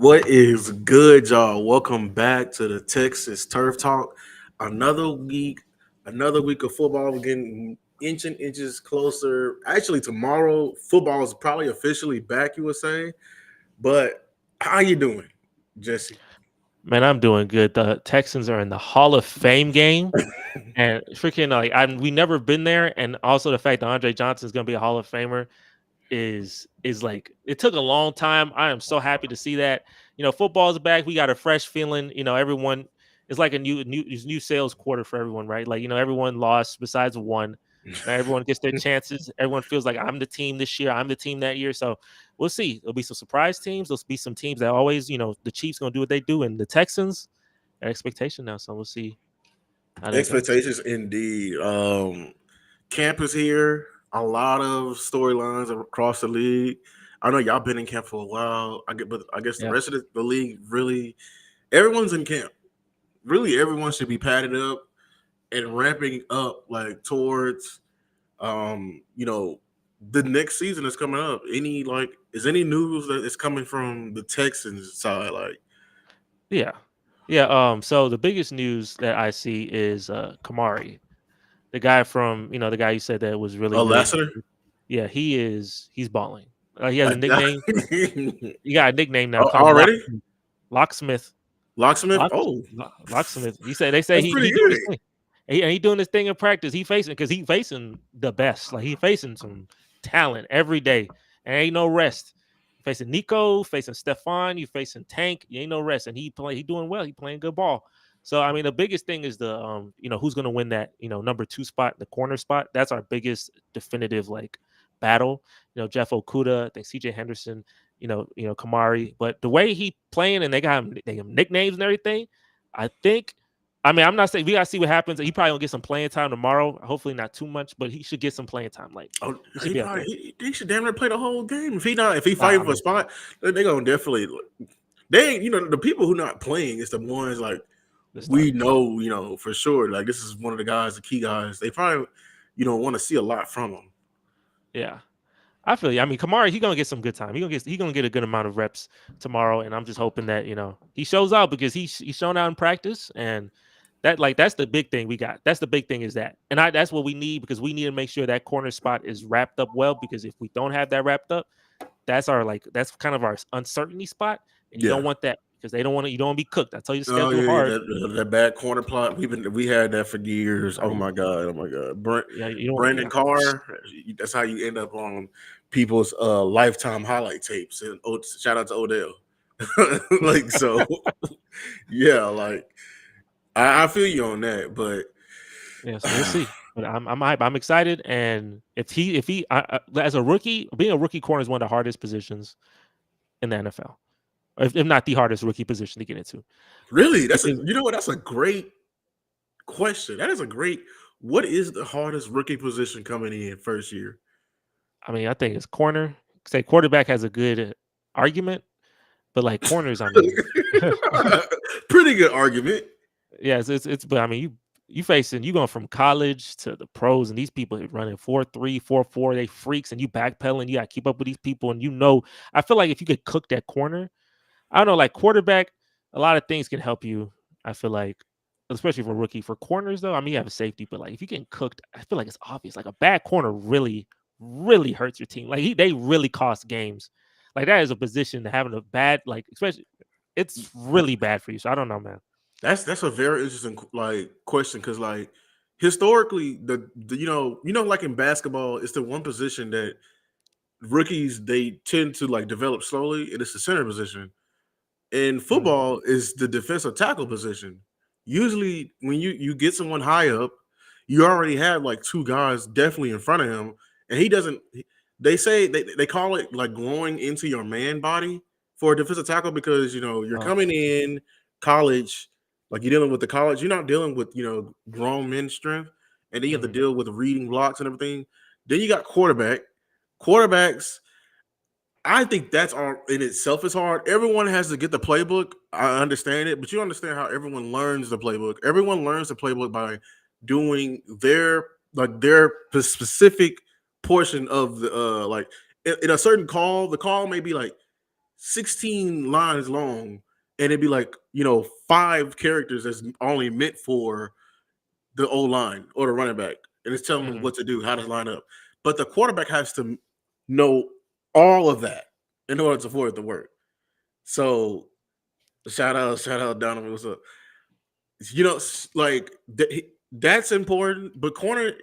What is good, y'all? Welcome back to the Texas Turf Talk. Another week, another week of football. We're getting inching inches closer. Actually, tomorrow football is probably officially back. You were saying, but how you doing, Jesse? Man, I'm doing good. The Texans are in the Hall of Fame game, and freaking we never been there, and also the fact that Andre Johnson is going to be a Hall of Famer is like it took a long time. I am so happy to see that. Football's back. We got a fresh feeling. Everyone it's like a new sales quarter for everyone, right? Like everyone lost besides one. Now everyone gets their chances. Everyone feels like I'm the team this year. I'm the team that year. So we'll see. There'll be some surprise teams. There'll be some teams that always, the Chiefs gonna do what they do, and the Texans at expectation now. So we'll see how that goes. Expectations indeed. Camp is here. A lot of storylines across the league. I know y'all been in camp for a while. But I guess the Yeah. rest of the league really, everyone's in camp. Really, everyone should be padded up and ramping up like towards you know the next season is coming up. Is any news that is coming from the Texans side? Like, Yeah. Yeah. So the biggest news that I see is Kamari, the guy from the guy you said that was really really Lassiter. yeah, he's balling. He has a nickname. He got a nickname now. Call him Already Locksmith. locksmith. Lock, Oh, Locksmith. They say that's he pretty doing good. his thing. He doing this thing in practice. He facing the best. Like he facing some talent every day. And ain't no rest. Facing Nico, facing Stefan, you facing Tank. You ain't no rest. And he doing well. He playing good ball. So I mean the biggest thing is the who's gonna win that, number 2 spot, the corner spot. That's our biggest definitive like battle. Jeff Okuda, I think CJ Henderson, Kamari. But the way he playing and they have nicknames and everything, I think. I mean, I'm not saying we gotta see what happens. He probably gonna get some playing time tomorrow. Hopefully not too much, but he should get some playing time. Like Oh, he should be out there. he should damn near play the whole game. If he I fighting for a mean, spot, they gonna definitely. They ain't the people who not playing is the ones like the we starters. know for sure. Like this is one of the guys, the key guys. They probably want to see a lot from him. Yeah. I feel you. I mean, Kamari, he gonna get some good time. He gonna get a good amount of reps tomorrow, and I'm just hoping that he shows out because he's shown out in practice, and that's the big thing we got. That's the big thing is that, and that's what we need because we need to make sure that corner spot is wrapped up well. Because if we don't have that wrapped up, that's kind of our uncertainty spot, and you Yeah. don't want that because they don't want to. You don't want to be cooked. I tell you the Oh schedule yeah, hard. that bad corner plot. We had that for years. Right? Oh my god. Yeah, you don't. Brandon Yeah, Carr. That's how you end up on people's lifetime highlight tapes. And shout out to Odell. Like so, yeah. Like I feel you on that, but yeah. So we'll see. But I'm hype. I'm excited. And as a rookie, being a rookie corner is one of the hardest positions in the NFL, if not the hardest rookie position to get into. really, Because that's a great question. That is a great. What is the hardest rookie position coming in first year? I mean, I think it's corner. Say quarterback has a good argument, but like corners, I mean, Pretty good argument. yeah, it's. But I mean, you going from college to the pros, and these people are running 4.3, 4.4. They freaks, and you backpedaling. You got to keep up with these people, and I feel like if you could cook that corner. I don't know, like quarterback, a lot of things can help you. I feel like, especially for rookie. For corners, though, I mean, you have a safety, but like if you get cooked, I feel like it's obvious. Like a bad corner really, really hurts your team. Like they really cost games. Like that is a position that having a bad, like especially, it's really bad for you. So I don't know, man. That's a very interesting like question because like historically the like in basketball it's the one position that rookies they tend to like develop slowly and it's the center position. In Mm, football is the defensive tackle position. Usually when you get someone high up, you already have like two guys definitely in front of him, and he doesn't. They say they call it like growing into your man body for a defensive tackle because you're uh, coming in college, like you're dealing with the college. You're not dealing with grown men strength, and then you have to mhm. deal with reading blocks and everything. Then you got quarterbacks. I think that's all in itself is hard. Everyone has to get the playbook. I understand it, but you understand how everyone learns the playbook. Everyone learns the playbook by doing their specific portion of the in a certain call. The call may be like 16 lines long, and it'd be like, 5 characters that's only meant for the O line or the running back, and it's telling them Mhm. what to do, how to line up. But the quarterback has to know all of that in order for it to work. So shout out, Donovan. What's up? Like that's important. But corner,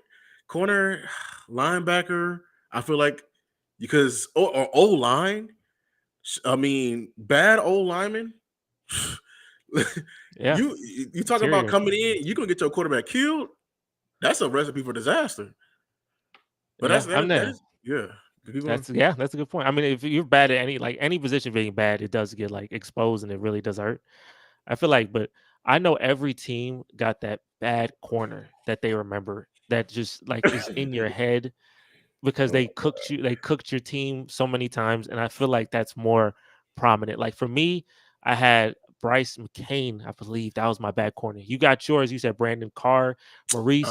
linebacker, I feel like because or O line. I mean, bad old lineman. Yeah, you you talk about interior. coming in, you gonna get your quarterback killed. That's a recipe for disaster. But Yeah, I'm that there. is yeah. Keep going. That's a good point. I mean, if you're bad at any position being bad, it does get like exposed and it really does hurt. I feel like, but I know every team got that bad corner that they remember that just like is in your head because Oh, they cooked your team so many times, and I feel like that's more prominent. Like for me, I had Bryce McCain, I believe that was my bad corner. You got yours. You said Brandon Carr, Maurice.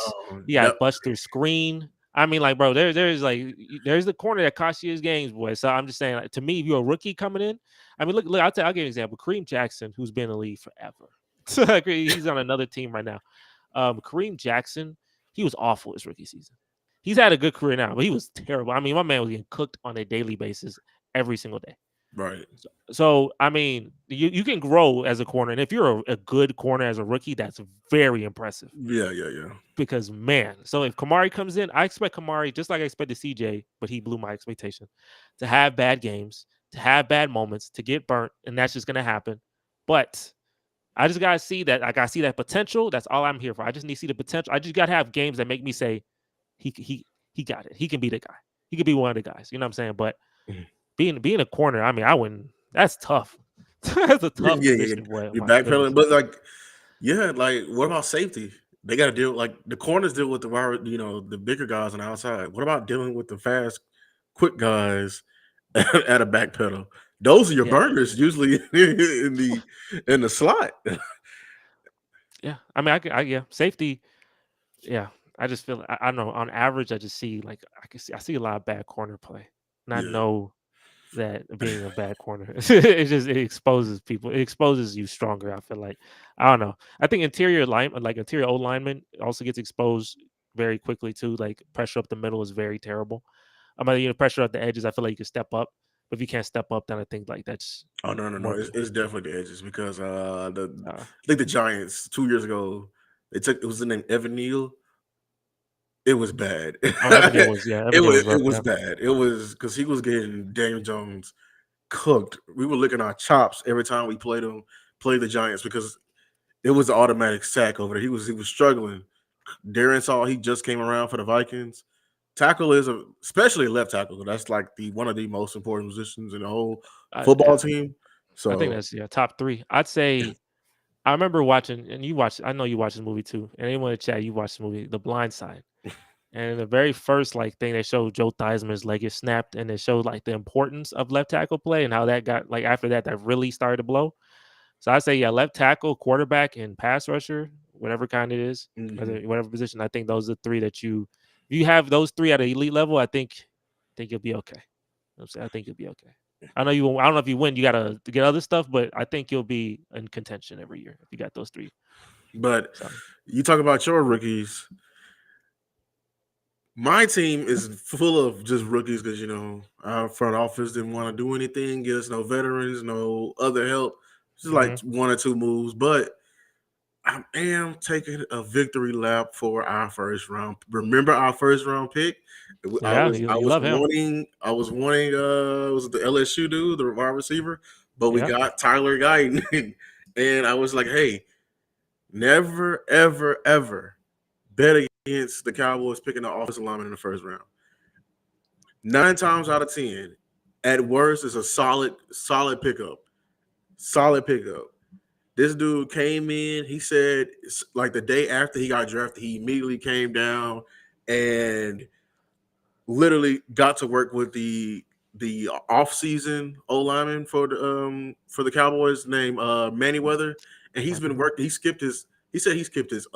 You that got Buster Screen. I mean, like, bro, there's the corner that cost you his games, boy. So I'm just saying, like, to me, if you're a rookie coming in, I mean, look, I'll give you an example. Kareem Jackson, who's been in the league forever, he's on another team right now. Kareem Jackson, he was awful his rookie season. He's had a good career now, but he was terrible. I mean, my man was getting cooked on a daily basis every single day. right. So I mean, you can grow as a corner, and if you're a good corner as a rookie, that's very impressive. Yeah. Because man, so if Kamari comes in, I expect Kamari just like I expected CJ, but he blew my expectation to have bad games, to have bad moments, to get burnt, and that's just gonna happen. But I just gotta see that. I gotta see that potential. That's all I'm here for. I just need to see the potential. I just gotta have games that make me say he got it. He can be the guy. He could be one of the guys. You know what I'm saying? But Mhm. being a corner, I mean, I wouldn't. That's tough. That's a tough Yeah. position, boy. Oh You're my backpedaling, goodness. but like, yeah, like what about safety? They got to deal like the corners deal with the bigger guys on the outside. What about dealing with the fast, quick guys at a back pedal? Those are your Yeah, burners usually in the slot. yeah. I mean, yeah, safety. Yeah, I just feel. I don't know. On average, I just see like I see a lot of bad corner play, and I Yeah. know that being a bad corner, it exposes people. It exposes you stronger. I feel like I don't know. I think interior O lineman, also gets exposed very quickly too. Like pressure up the middle is very terrible. Pressure at the edges. I feel like you can step up, but if you can't step up, then I think like that's Oh no! more. It's definitely the edges because Uh, I think the Giants 2 years ago it was the name Evan Neal. It was bad. Evan Neal was It rough. was Yeah, bad. It was because he was getting Daniel Jones cooked. We were licking our chops every time we played the Giants because it was an automatic sack over there. He was struggling. Darren saw he just came around for the Vikings. Tackle especially left tackle. That's like the one of the most important positions in the whole football yeah. team. I think So that's top three. I'd say I remember watching, and you watched. I know you watched the movie too. And anyone in the chat, you watched the movie, The Blind Side. And the very first like thing they showed Joe Theismann's leg is snapped, and it showed like the importance of left tackle play and how that got like after that really started to blow. So I say yeah, left tackle, quarterback, and pass rusher, whatever kind it is, mhm. whatever position. I think those are three that if you have those three at an elite level, I think you'll be okay. You know what I'm saying? I think you'll be okay. I know you won't. I don't know if you win, you gotta get other stuff, but I think you'll be in contention every year if you got those three. But So you talk about your rookies. My team is full of just rookies because our front office didn't want to do anything, get us no veterans, no other help, just like mhm. one or two moves. But I am taking a victory lap for our first round. Remember our first round pick? Yeah, you love him. I was wanting was it the LSU dude, the wide receiver, but we Yeah. got Tyler Guyton, and I was like, hey, never ever bet against the Cowboys picking the offensive lineman in the first round. 9 times out of 10, at worst, it's a solid pickup. Solid pickup. This dude came in. He said, like the day after he got drafted, he immediately came down and literally got to work with the off season O lineman for the Cowboys named Manny Weather, and he's been Mhm. working. He said he skipped his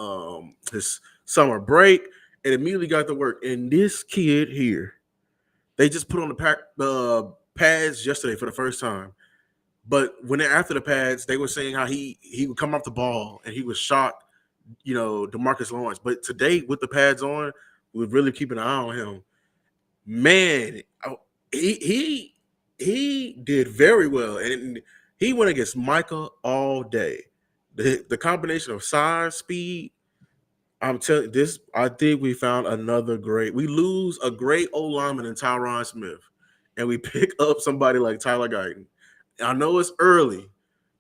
summer break and immediately got to work. And this kid here, they just put on the pads yesterday for the first time. But when they're after the pads, they were saying how he would come off the ball and he was shocked, Demarcus Lawrence. But today with the pads on, we're really keeping an eye on him. Man, he he did very well, and he went against Micah all day. The combination of size, speed. I'm telling this. I think we found another great. We lose a great old lineman in Tyron Smith, and we pick up somebody like Tyler Guyton. I know it's early,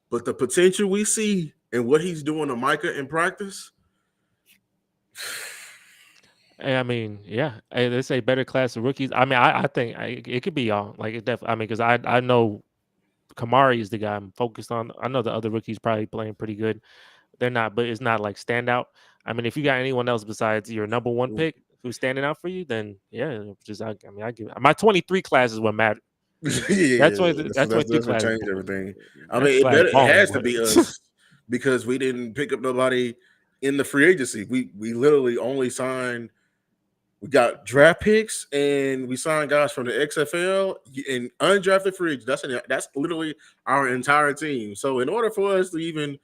but the potential we see and what he's doing to Micah in practice. I mean, yeah, they say better class of rookies. I mean, I think it could be y'all. Like it definitely. I mean, because I know Kamari is the guy I'm focused on. I know the other rookies probably playing pretty good. They're not, but it's not like standout. I mean, if you got anyone else besides your number one pick who's standing out for you, then yeah, just I mean, I give my 23 class is what matters. Yeah, That 23 that's what class, changed everything. I that mean, class it balling, has to but be us because we didn't pick up nobody in the free agency. We literally only signed. We got draft picks and we signed guys from the XFL and undrafted free agents. That's literally our entire team. So in order for us to even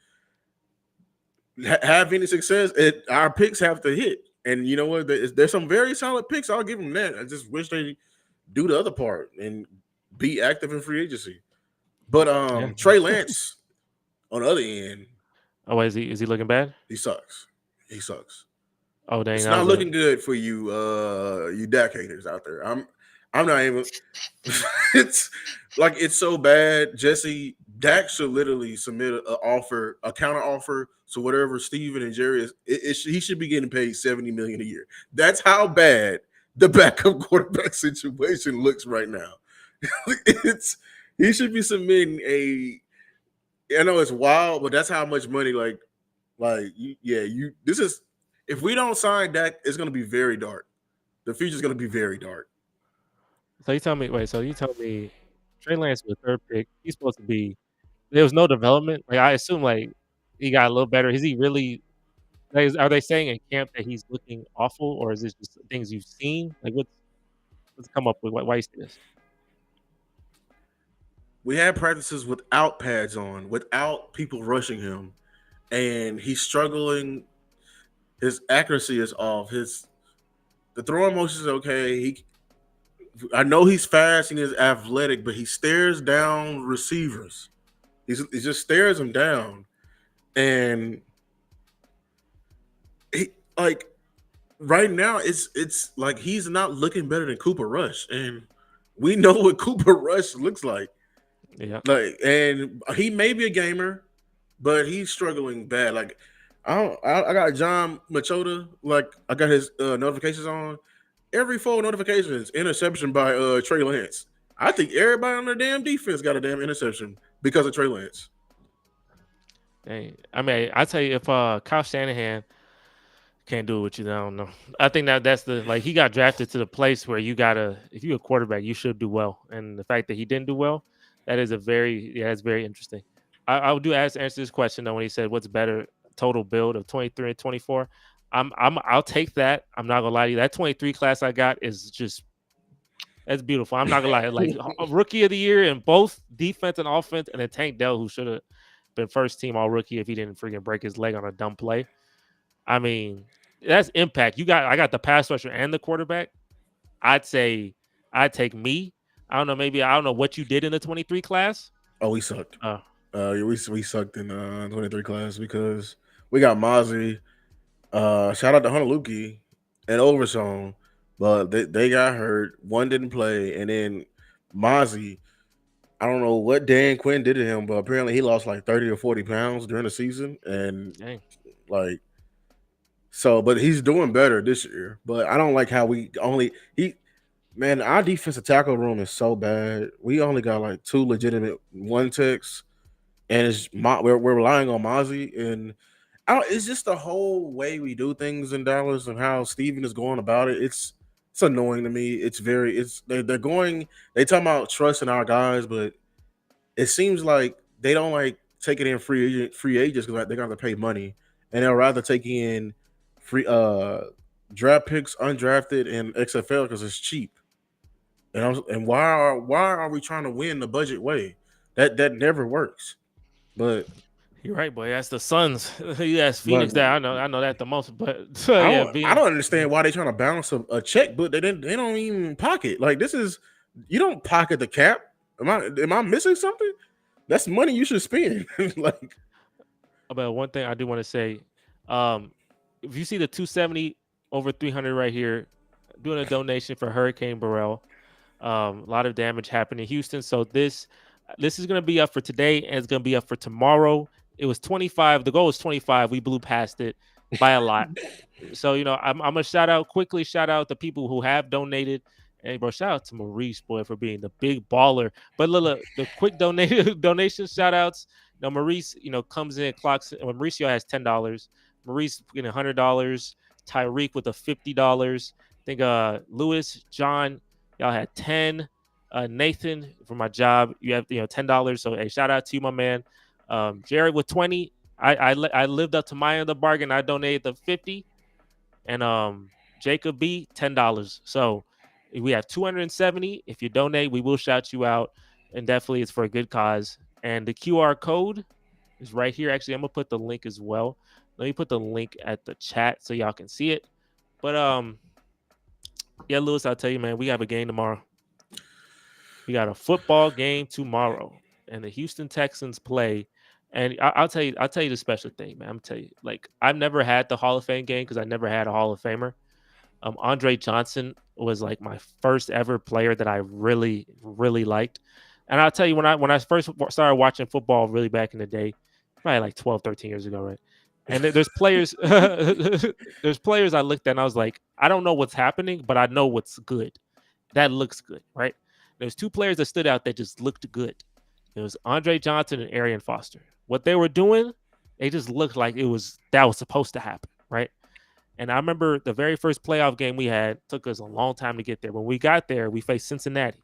have any success, our picks have to hit. And you know what? There's some very solid picks. I'll give them that. I just wish they do the other part and be active in free agency. But yeah. Trey Lance on the other end, Oh, is he looking bad? he sucks. He sucks. Oh, dang, It's that not was looking good for you, you Dak haters out there. I'm not even. It's like it's so bad. Jesse Dak should literally submit an offer, a counter offer. So whatever Steven and Jerry is, he should be getting paid $70 million a year. That's how bad the backup quarterback situation looks right now. it's he should be submitting a. I know it's wild, but that's how much money. This is if we don't sign Dak, it's going to be very dark. The future's going to be very dark. So you tell me, wait, so you tell me Trey Lance was third pick. He's supposed to be. There was no development. Like I assume, like he got a little better. Is he really? Like, are they saying in camp that he's looking awful, or is this just things you've seen? Like what's come up with? Why you say this? We had practices without pads on, without people rushing him, and he's struggling. His accuracy is off. The throwing motion is okay. I know he's fast and he's athletic, but he stares down receivers. He just stares them down, and he like right now it's like he's not looking better than Cooper Rush, and we know what Cooper Rush looks like. Yeah. Like, and he may be a gamer, but he's struggling bad. Like, I got John Machota. Like, I got his notifications on. Every 4 notifications, interception by Trey Lance. I think everybody on the damn defense got a damn interception because of Trey Lance. Dang. I mean, I tell you, if Kyle Shanahan can't do it with you, I don't know. I think that's the like he got drafted to the place where you gotta, if you're a quarterback, you should do well. And the fact that he didn't do well, that's very interesting. I would answer this question though when he said what's better total build of 23 and 24. I'll take that. I'm not gonna lie to you. That 23 class I got is just that's beautiful. I'm not gonna lie. Like a rookie of the year in both defense and offense, and then Tank Dell, who should have been first team all rookie if he didn't freaking break his leg on a dumb play. I mean, that's impact. I got the pass rusher and the quarterback. I'd say I'd take me. I don't know what you did in the 23 class. Oh, we sucked. We sucked in 23 class because we got Mozzie. Shout out to Honoluki and Oversong, but they got hurt. One didn't play, and then Mozzie. I don't know what Dan Quinn did to him, but apparently he lost like 30 or 40 pounds during the season, and Dang. like so. But he's doing better this year. But I don't like how we only he. Man, our defensive tackle room is so bad. We only got like 2 legitimate one techs, and we're relying on Mozzie, and it's just the whole way we do things in Dallas and how Steven is going about it. It's annoying to me. They're going they talking about trusting our guys, but it seems like they don't like taking in free agents because they're gonna have to pay money, and they'll rather take in free draft picks, undrafted, and XFL because it's cheap. And why are we trying to win the budget way? That never works. But You're right, boy. That's the Suns. Yes, but Phoenix. That I know that the most. But I yeah, don't I being don't understand why they trying to balance a checkbook that they don't even pocket. Like this is you don't pocket the cap. Am I missing something? That's money you should spend. Like about one thing I do want to say. Um, if you see the 270 over 300 right here, doing a donation for Hurricane Burrell. A lot of damage happened in Houston. So this is going to be up for today and it's going to be up for tomorrow. It was 25. The goal was 25. We blew past it by a lot. So, I'm going to shout out the people who have donated. Hey, bro, shout out to Maurice, boy, for being the big baller. But look, the quick donation shout outs. Maurice, comes in, clocks. Mauricio has $10. Maurice getting $100. Tyreek with a $50. I think Lewis, John, y'all had 10. Nathan, for my job, you have $10. So hey, shout out to you, my man. Jared with 20. I lived up to my end of the bargain. I donated the 50, and Jacob B $10. So we have 270. If you donate, we will shout you out, and definitely it's for a good cause. And the QR code is right here. Actually, I'm gonna put the link as well. Let me put the link at the chat so y'all can see it. But yeah, Lewis, I'll tell you, man, we have a game tomorrow. We got a football game tomorrow, and the Houston Texans play. And I'll tell you the special thing, man. I'm tell you, like I've never had the Hall of Fame game because I never had a Hall of Famer. Andre Johnson was like my first ever player that I really, really liked. And I'll tell you, when I first started watching football really back in the day, probably like 12, 13 years ago, right? And there's players, there's players I looked at and I was like, I don't know what's happening, but I know what's good. That looks good, right? There's two players that stood out that just looked good. It was Andre Johnson and Arian Foster. What they were doing, they just looked like that was supposed to happen, right? And I remember the very first playoff game we had took us a long time to get there. When we got there, we faced Cincinnati.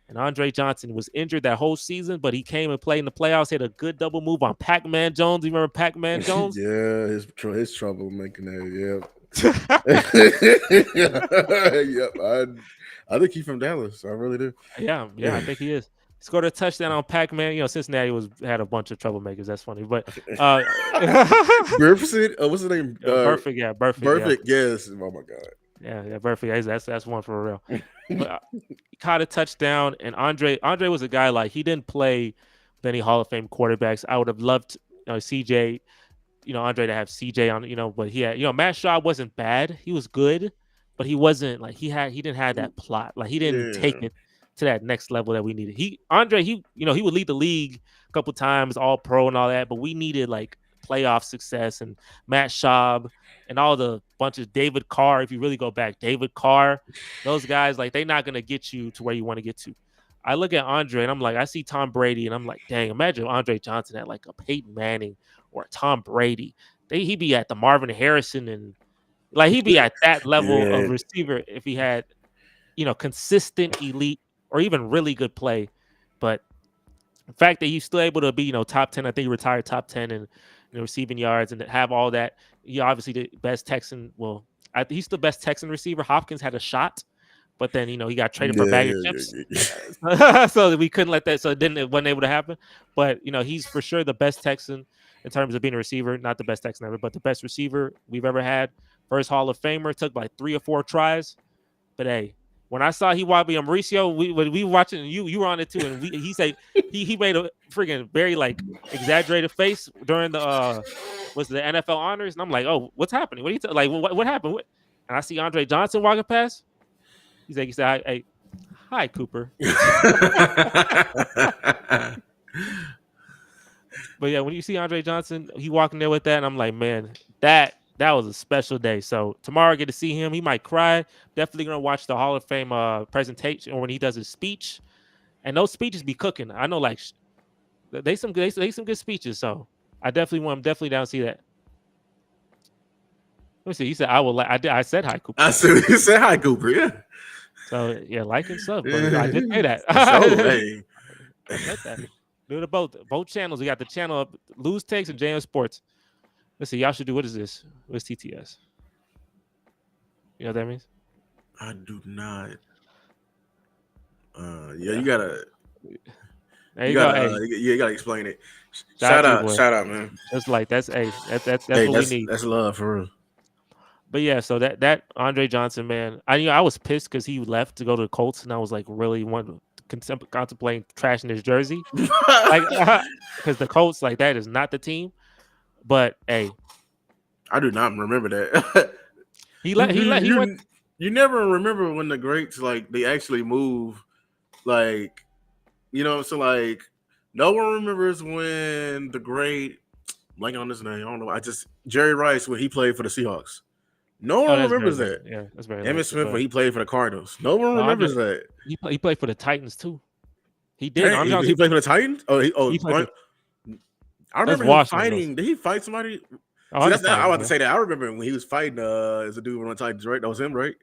And Andre Johnson was injured that whole season, but he came and played in the playoffs, hit a good double move on Pac-Man Jones. You remember Pac-Man Jones? yeah, his trouble making that. Yep. I think he's from Dallas. I really do. Yeah, I think he is. He scored a touchdown on Pac-Man. Cincinnati had a bunch of troublemakers. That's funny, but Burford, what's his name? Burfict, yeah, Perfect. Yes. Oh my god. Yeah, Burfict. That's one for real. But he caught a touchdown, and Andre was a guy like he didn't play with any Hall of Fame quarterbacks. I would have loved CJ, Andre to have CJ on, but he had Matt Shaw wasn't bad. He was good, but he wasn't like he didn't have that plot. Like he didn't take it to that next level that we needed. He would lead the league a couple times, all pro and all that, but we needed like playoff success and Matt Schaub and all the bunch of David Carr. If you really go back, David Carr, those guys, like they're not gonna get you to where you want to get to. I look at Andre and I'm like, I see Tom Brady and I'm like, dang, imagine Andre Johnson at like a Peyton Manning or a Tom Brady. He'd be at the Marvin Harrison and like he'd be at that level of receiver if he had, consistent elite or even really good play. But the fact that he's still able to be, top 10, I think he retired top 10 in receiving yards and have all that. He obviously the best Texan. Well, he's the best Texan receiver. Hopkins had a shot, but then he got traded for a bag of chips, so we couldn't let that. So it wasn't able to happen. But he's for sure the best Texan in terms of being a receiver. Not the best Texan ever, but the best receiver we've ever had. First Hall of Famer. Took like 3 or 4 tries, but hey. When I saw he wanted to be Mauricio, we were watching, you were on it too, and he said he made a freaking very like exaggerated face during the was the NFL honors, and I'm like, oh, what's happening? What are you like? What happened? And I see Andre Johnson walking past. He said, hey, hi Cooper. But yeah, when you see Andre Johnson, he walking there with that, and I'm like, man, that was a special day. So tomorrow I get to see him. He might cry. Definitely gonna watch the Hall of Fame presentation or when he does his speech. And those speeches be cooking. I know, like they some good speeches. So I'm definitely down to see that. Let me see. He said I will. I said hi, Cooper. I said you said hi, Cooper. Yeah. So yeah, like and sub. I did say that. So, hey. I said that. Do it both channels. We got the channel up, Lose Takes and JM Sports. Let's see. Y'all should do. What is this? What's TTS? You know what that means? I do not. Yeah, you gotta. There you go. Hey, you gotta explain it. shout out to you, boy. Shout out, man. That's like that's Hey, what we need. that's love for real. But yeah, so that Andre Johnson, man, I was pissed because he left to go to the Colts, and I was like really contemplating trashing his jersey, like because the Colts like that is not the team. But hey, I do not remember that. he went. You never remember when the greats like they actually move, like so like no one remembers when the great blank on his name. I don't know. Jerry Rice when he played for the Seahawks. No one remembers that. Yeah, that's very. Emmitt Smith when he played for the Cardinals. No one remembers that. He played for the Titans too. He did. Hey, he played for the Titans. I remember him fighting. Did he fight somebody? I was about to say that. I remember when he was fighting as a dude on the Titans, right? That was him, right?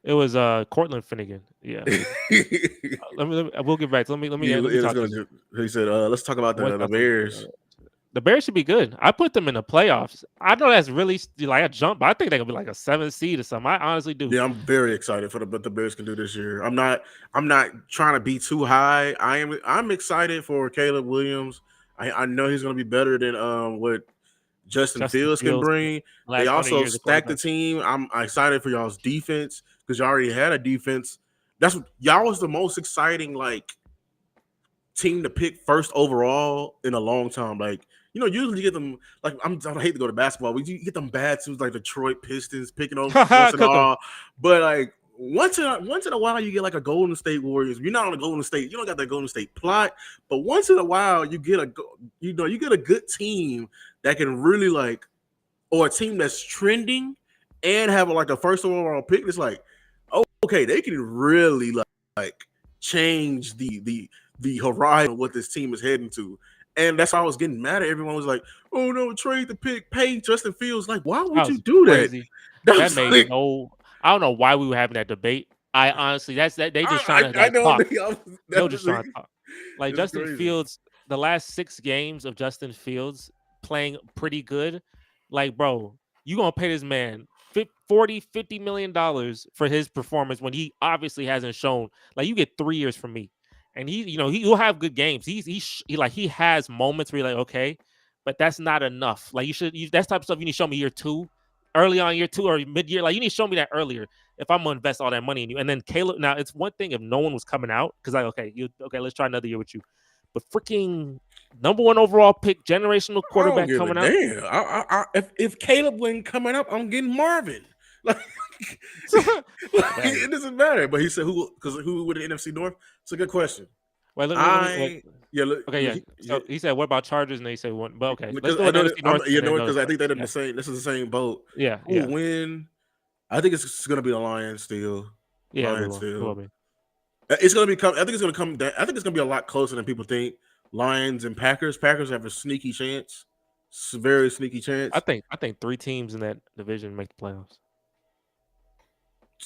It was Cortland Finnegan. Yeah. We'll get back. Let me talk. He said, let's talk about the Bears. The Bears should be good. I put them in the playoffs. I know that's really like a jump, but I think they could be like a 7th seed or something. I honestly do. Yeah, I'm very excited for what the Bears can do this year. I'm not trying to be too high. I'm excited for Caleb Williams. I know he's going to be better than what Justin Fields can bring. They also stacked the team. I'm excited for y'all's defense because you already had a defense. Y'all was the most exciting team to pick first overall in a long time. Usually you get them I hate to go to basketball, but you get them bad teams like Detroit Pistons picking up once in a while. But once in a while you get a Golden State Warriors. You're not on a Golden State. You don't got that Golden State plot. But once in a while you get a good team that can really or a team that's trending and have a first overall pick. It's okay, they can really change the horizon of what this team is heading to. And that's why I was getting mad at everyone. Was like, oh no, trade the pick, pay Justin Fields. Why would you do that? That made I don't know why we were having that debate. I honestly, they just trying to talk. They're just trying to talk. Justin Fields, the last 6 games of Justin Fields playing pretty good. Bro, you gonna pay this man $50 million for his performance when he obviously hasn't shown. You get 3 years from me. And he'll have good games. He has moments where you're okay, but that's not enough. That type of stuff you need to show me year 2, early on year 2 or mid-year. You need to show me that earlier if I'm gonna invest all that money in you. And then Caleb, now it's one thing if no one was coming out because let's try another year with you. But freaking number 1 overall pick, generational quarterback coming out. Damn, if Caleb wasn't coming up, I'm getting Marvin. It doesn't matter. But he said who with the NFC North? It's a good question. Wait, So he said, "What about Chargers?" And they say one. But okay, because I think they're in the same. This is the same boat. Yeah. Who will win? I think it's going to be the Lions still. Yeah, Lions still. It's going to be. I think it's going to come. I think it's going to be a lot closer than people think. Lions and Packers. Packers have a sneaky chance. It's a very sneaky chance. I think 3 teams in that division make the playoffs.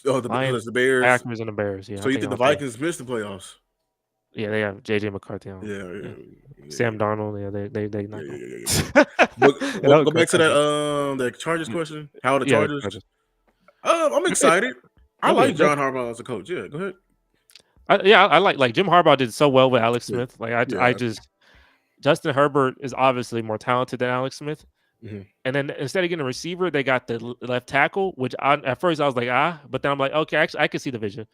Oh, the Bears, Packers, and the Bears. Yeah. So you think the Vikings missed the playoffs? Yeah, they have JJ McCarthy on. Yeah. Sam Darnold. Yeah, they not. Yeah. Go back to that Chargers question. How are the Chargers? I'm excited. I like John Harbaugh as a coach. Yeah, go ahead. I like Jim Harbaugh did so well with Alex Smith. Justin Herbert is obviously more talented than Alex Smith. Mm-hmm. And then instead of getting a receiver, they got the left tackle, which at first I was like, but then I'm like, okay, actually I can see the vision.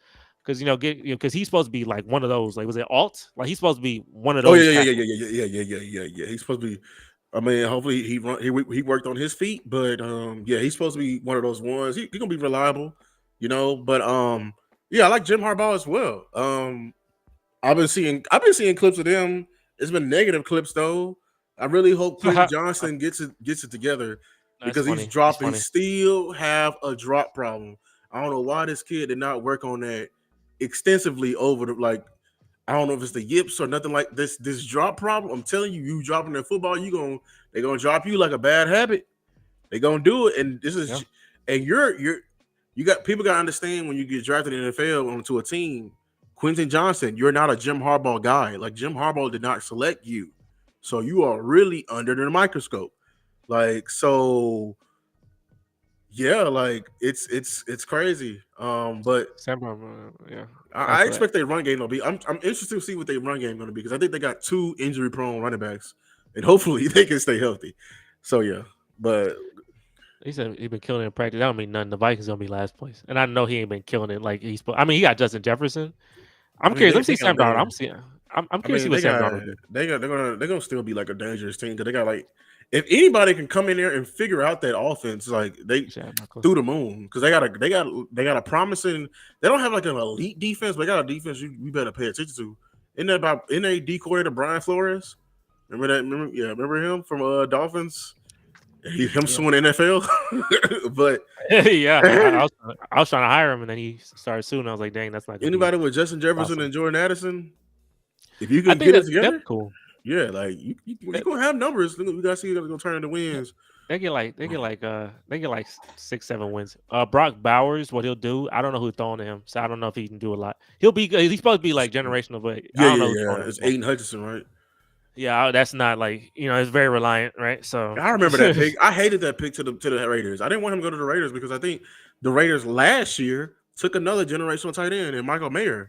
Because because he's supposed to be one of those. Was it alt? He's supposed to be one of those. Oh yeah. He's supposed to be. I mean, hopefully he worked on his feet, but he's supposed to be one of those ones. He's gonna be reliable, But I like Jim Harbaugh as well. I've been seeing clips of them. It's been negative clips though. I really hope Quentin Johnson gets it together because he's dropping. He still have a drop problem. I don't know why this kid did not work on that extensively over I don't know if it's the yips or nothing like this drop problem. I'm telling you dropping their football, they're gonna drop you like a bad habit. They're gonna do it, and this is and you got people gotta understand when you get drafted in the NFL onto a team. Quentin Johnson, you're not a Jim Harbaugh guy. Jim Harbaugh did not select you, so you are really under the microscope. So Yeah, like it's crazy. But Yeah, I that's what. expect their run game to be. I'm interested to see what their run game going to be because I think they got two injury prone running backs, and hopefully they can stay healthy. So yeah, but He said he been killing it in practice. That don't mean nothing. The Vikings gonna be last place, and I know he ain't been killing it like he's. I mean, he got Justin Jefferson. I'm I mean curious. Let me see they Sam they Darnold. I'm seeing. I'm I curious to see mean what Sam Darnold do. they're gonna still be like a dangerous team because they got like if anybody can come in there and figure out that offense, like they Yeah, not close. through the moon because they got a promising. They don't have like an elite defense, but they got a defense you better pay attention to. Isn't they D coordinator Brian Flores? Remember that? Remember him from Dolphins? Him Yeah, suing the NFL, but yeah. I was trying to hire him, and then he started soon. I was like, dang, that's not gonna be anybody with Justin Jefferson possible. and Jordan Addison, if you I can think get it that's together, cool. yeah, like you gonna have numbers. We gotta see if they're gonna turn into wins. They get like 6, 7 wins. Brock Bowers, what he'll do, I don't know who's throwing to him, so I don't know if he can do a lot. He'll be good. He's supposed to be like generational, but I Yeah, don't yeah, know who's yeah. throwing to him. It's Aiden Hutchinson, right? Yeah, that's not like it's very reliant, right? So I remember that pick. I hated that pick to the Raiders. I didn't want him to go to the Raiders because I think the Raiders last year took another generational tight end and Michael Mayer.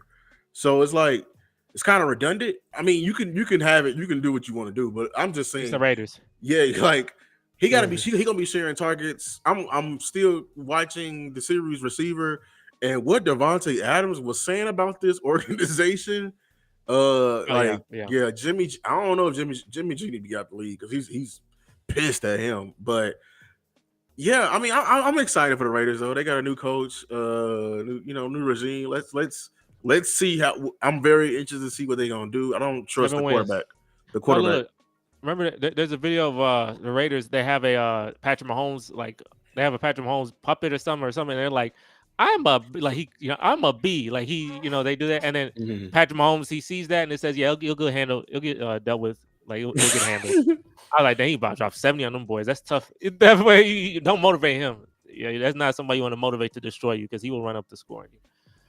So it's like it's kind of redundant. I mean, you can have it, you can do what you want to do, but I'm just it's the saying, Raiders. yeah, like he got to be Yeah. he gonna be sharing targets. I'm still watching the series receiver and what Devontae Adams was saying about this organization. Oh yeah, Like yeah. yeah, Jimmy. I don't know if Jimmy G need to be out the league because he's pissed at him. But yeah, I mean, I'm excited for the Raiders though. They got a new coach, new regime. Let's see how. I'm very interested to see what they're gonna do. I don't trust 7 wins. The No, quarterback. look. Remember, there's a video of the Raiders. They have a Patrick Mahomes they have a Patrick Mahomes puppet or something. And they're like, I'm a B. Like they do that, and then Mhm. Patrick Mahomes he sees that and it says, yeah, he'll get handled. He'll get dealt with. Like he'll get handled. I was like, dang, he about to drop 70 on them boys. That's tough. That way, you don't motivate him. Yeah, that's not somebody you want to motivate to destroy you because he will run up the score on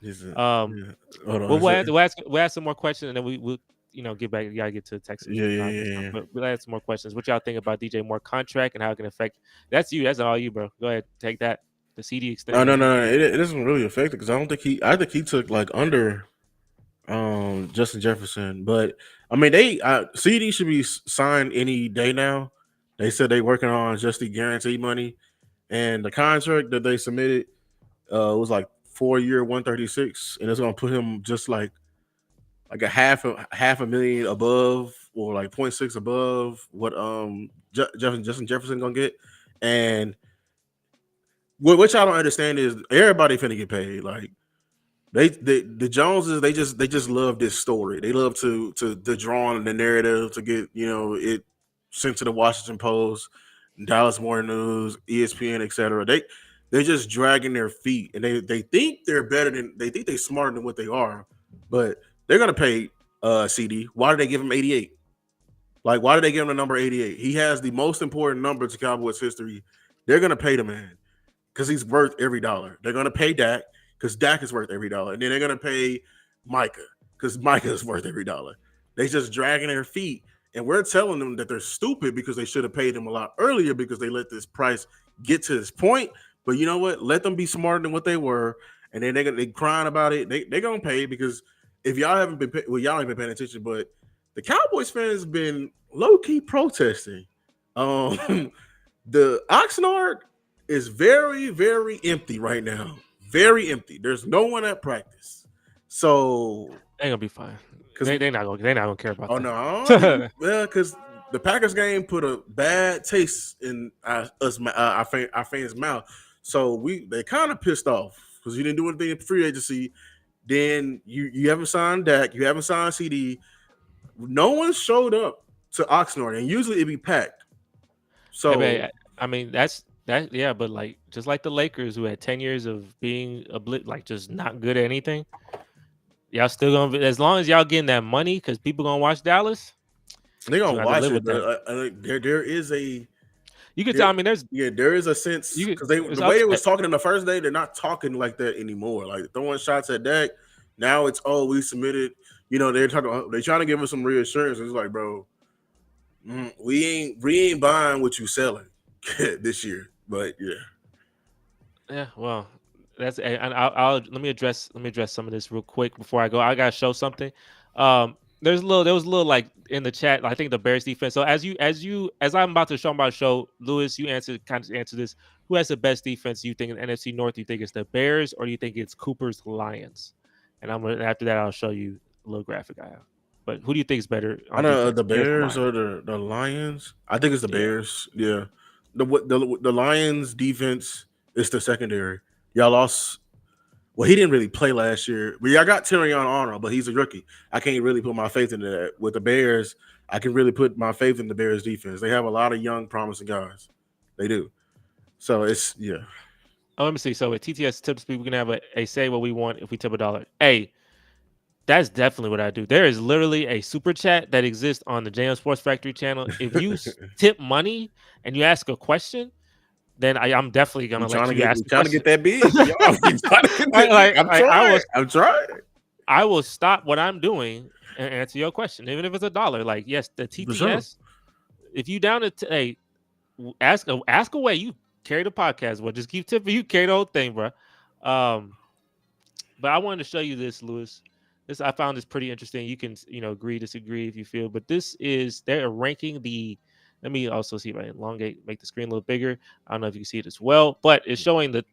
Is it? you. Yeah. Hold on. Well, Is it? we'll ask some more questions, and then we'll get back. You gotta get to the Texans. Yeah, yeah, This yeah, time. yeah. But we'll ask some more questions. What y'all think about DJ Moore contract and how it can affect? That's you. That's all you, bro. Go ahead, take that. The CD No, no, extension. no, no. It doesn't really affect it because I don't think he. I think he took like under Justin Jefferson, but I mean they CD should be signed any day now. They said they working on just the guarantee money, and the contract that they submitted was like 4 year 136, and it's gonna put him just like a half a million above or like point 0.6 above what Justin Jefferson gonna get, and what y'all don't understand is everybody finna get paid like. The Joneses they just love this story. They love to draw on the narrative to get it sent to the Washington Post, Dallas Morning News, ESPN, etc. They're just dragging their feet and they think they think they're smarter than what they are, but they're gonna pay CD. Why did they give him 88? Like why did they give him the number 88? He has the most important number to Cowboys history. They're gonna pay the man because he's worth every dollar. They're gonna pay Dak because Dak is worth every dollar, and then they're gonna pay Micah because Micah is worth every dollar. They just dragging their feet, and we're telling them that they're stupid because they should have paid them a lot earlier because they let this price get to this point. But you know what? Let them be smarter than what they were, and then they crying about it. They gonna pay because if y'all haven't been y'all ain't been paying attention, but the Cowboys fans been low key protesting. Um, the Oxnard is very, very empty right now. Very empty. There's no one at practice. So, They gonna be fine. because They're not gonna care about oh that. no, I don't think, well, because the Packers game put a bad taste in our fans' mouth. So they kind of pissed off because you didn't do anything in free agency. Then you haven't signed Dak, you haven't signed CD. No one showed up to Oxnard, and usually it'd be packed. Hey, So man, I mean that's that. Yeah, but like just like the Lakers, who had 10 years of being like just not good at anything. Y'all still gonna be, as long as y'all getting that money because people gonna watch Dallas. they You gonna gonna have to watch live it, with but that. there is a You can tell. there, I mean, yeah, there is a sense because there's the way it was upset. talking in the first day, they're not talking like that anymore. Like throwing shots at Dak. Now it's we submitted. They're trying to give us some reassurance. It's like, bro, we ain't buying what you selling this year. But yeah, Yeah, well, and I'll let me address some of this real quick before I go. I gotta show something. There was a little like in the chat. I think the Bears defense. So as I'm about to show, Lewis. You answer this. Who has the best defense? You think in NFC North? You think it's the Bears or do you think it's Cooper's Lions? And I'm gonna after that I'll show you a little graphic I have. But who do you think is better I on know defense? the Bears or Bears Lions? or the Lions. I think it's the Yeah. Bears. Yeah, the Lions defense is the secondary. Y'all lost. Well, he didn't really play last year. But y'all got Tyrion Arnold, but he's a rookie. I can't really put my faith into that. With the Bears, I can really put my faith in the Bears defense. They have a lot of young, promising guys. They do. So it's yeah. Oh, let me see. So with TTS tip speed, we can have a say what we want if we tip $1. Hey, that's definitely what I do. There is literally a super chat that exists on the JM Sports Factory channel. If you tip money and you ask a question, then I'm definitely gonna let you ask We the trying to get question. that big. Y'all, we trying to get that big. I'm I trying. was I'm trying. I will stop what I'm doing and answer your question, even if it's $1. Like, yes, the For sure. TTS. If you down to hey, ask away. You carry the podcast, but just keep tipping. You carry the whole thing, bro. But I wanted to show you this, Lewis. This I found this pretty interesting. You can agree, disagree if you feel, but this is they're ranking the. Let me also see if I elongate, make the screen a little bigger. I don't know if you can see it as well, but it's showing the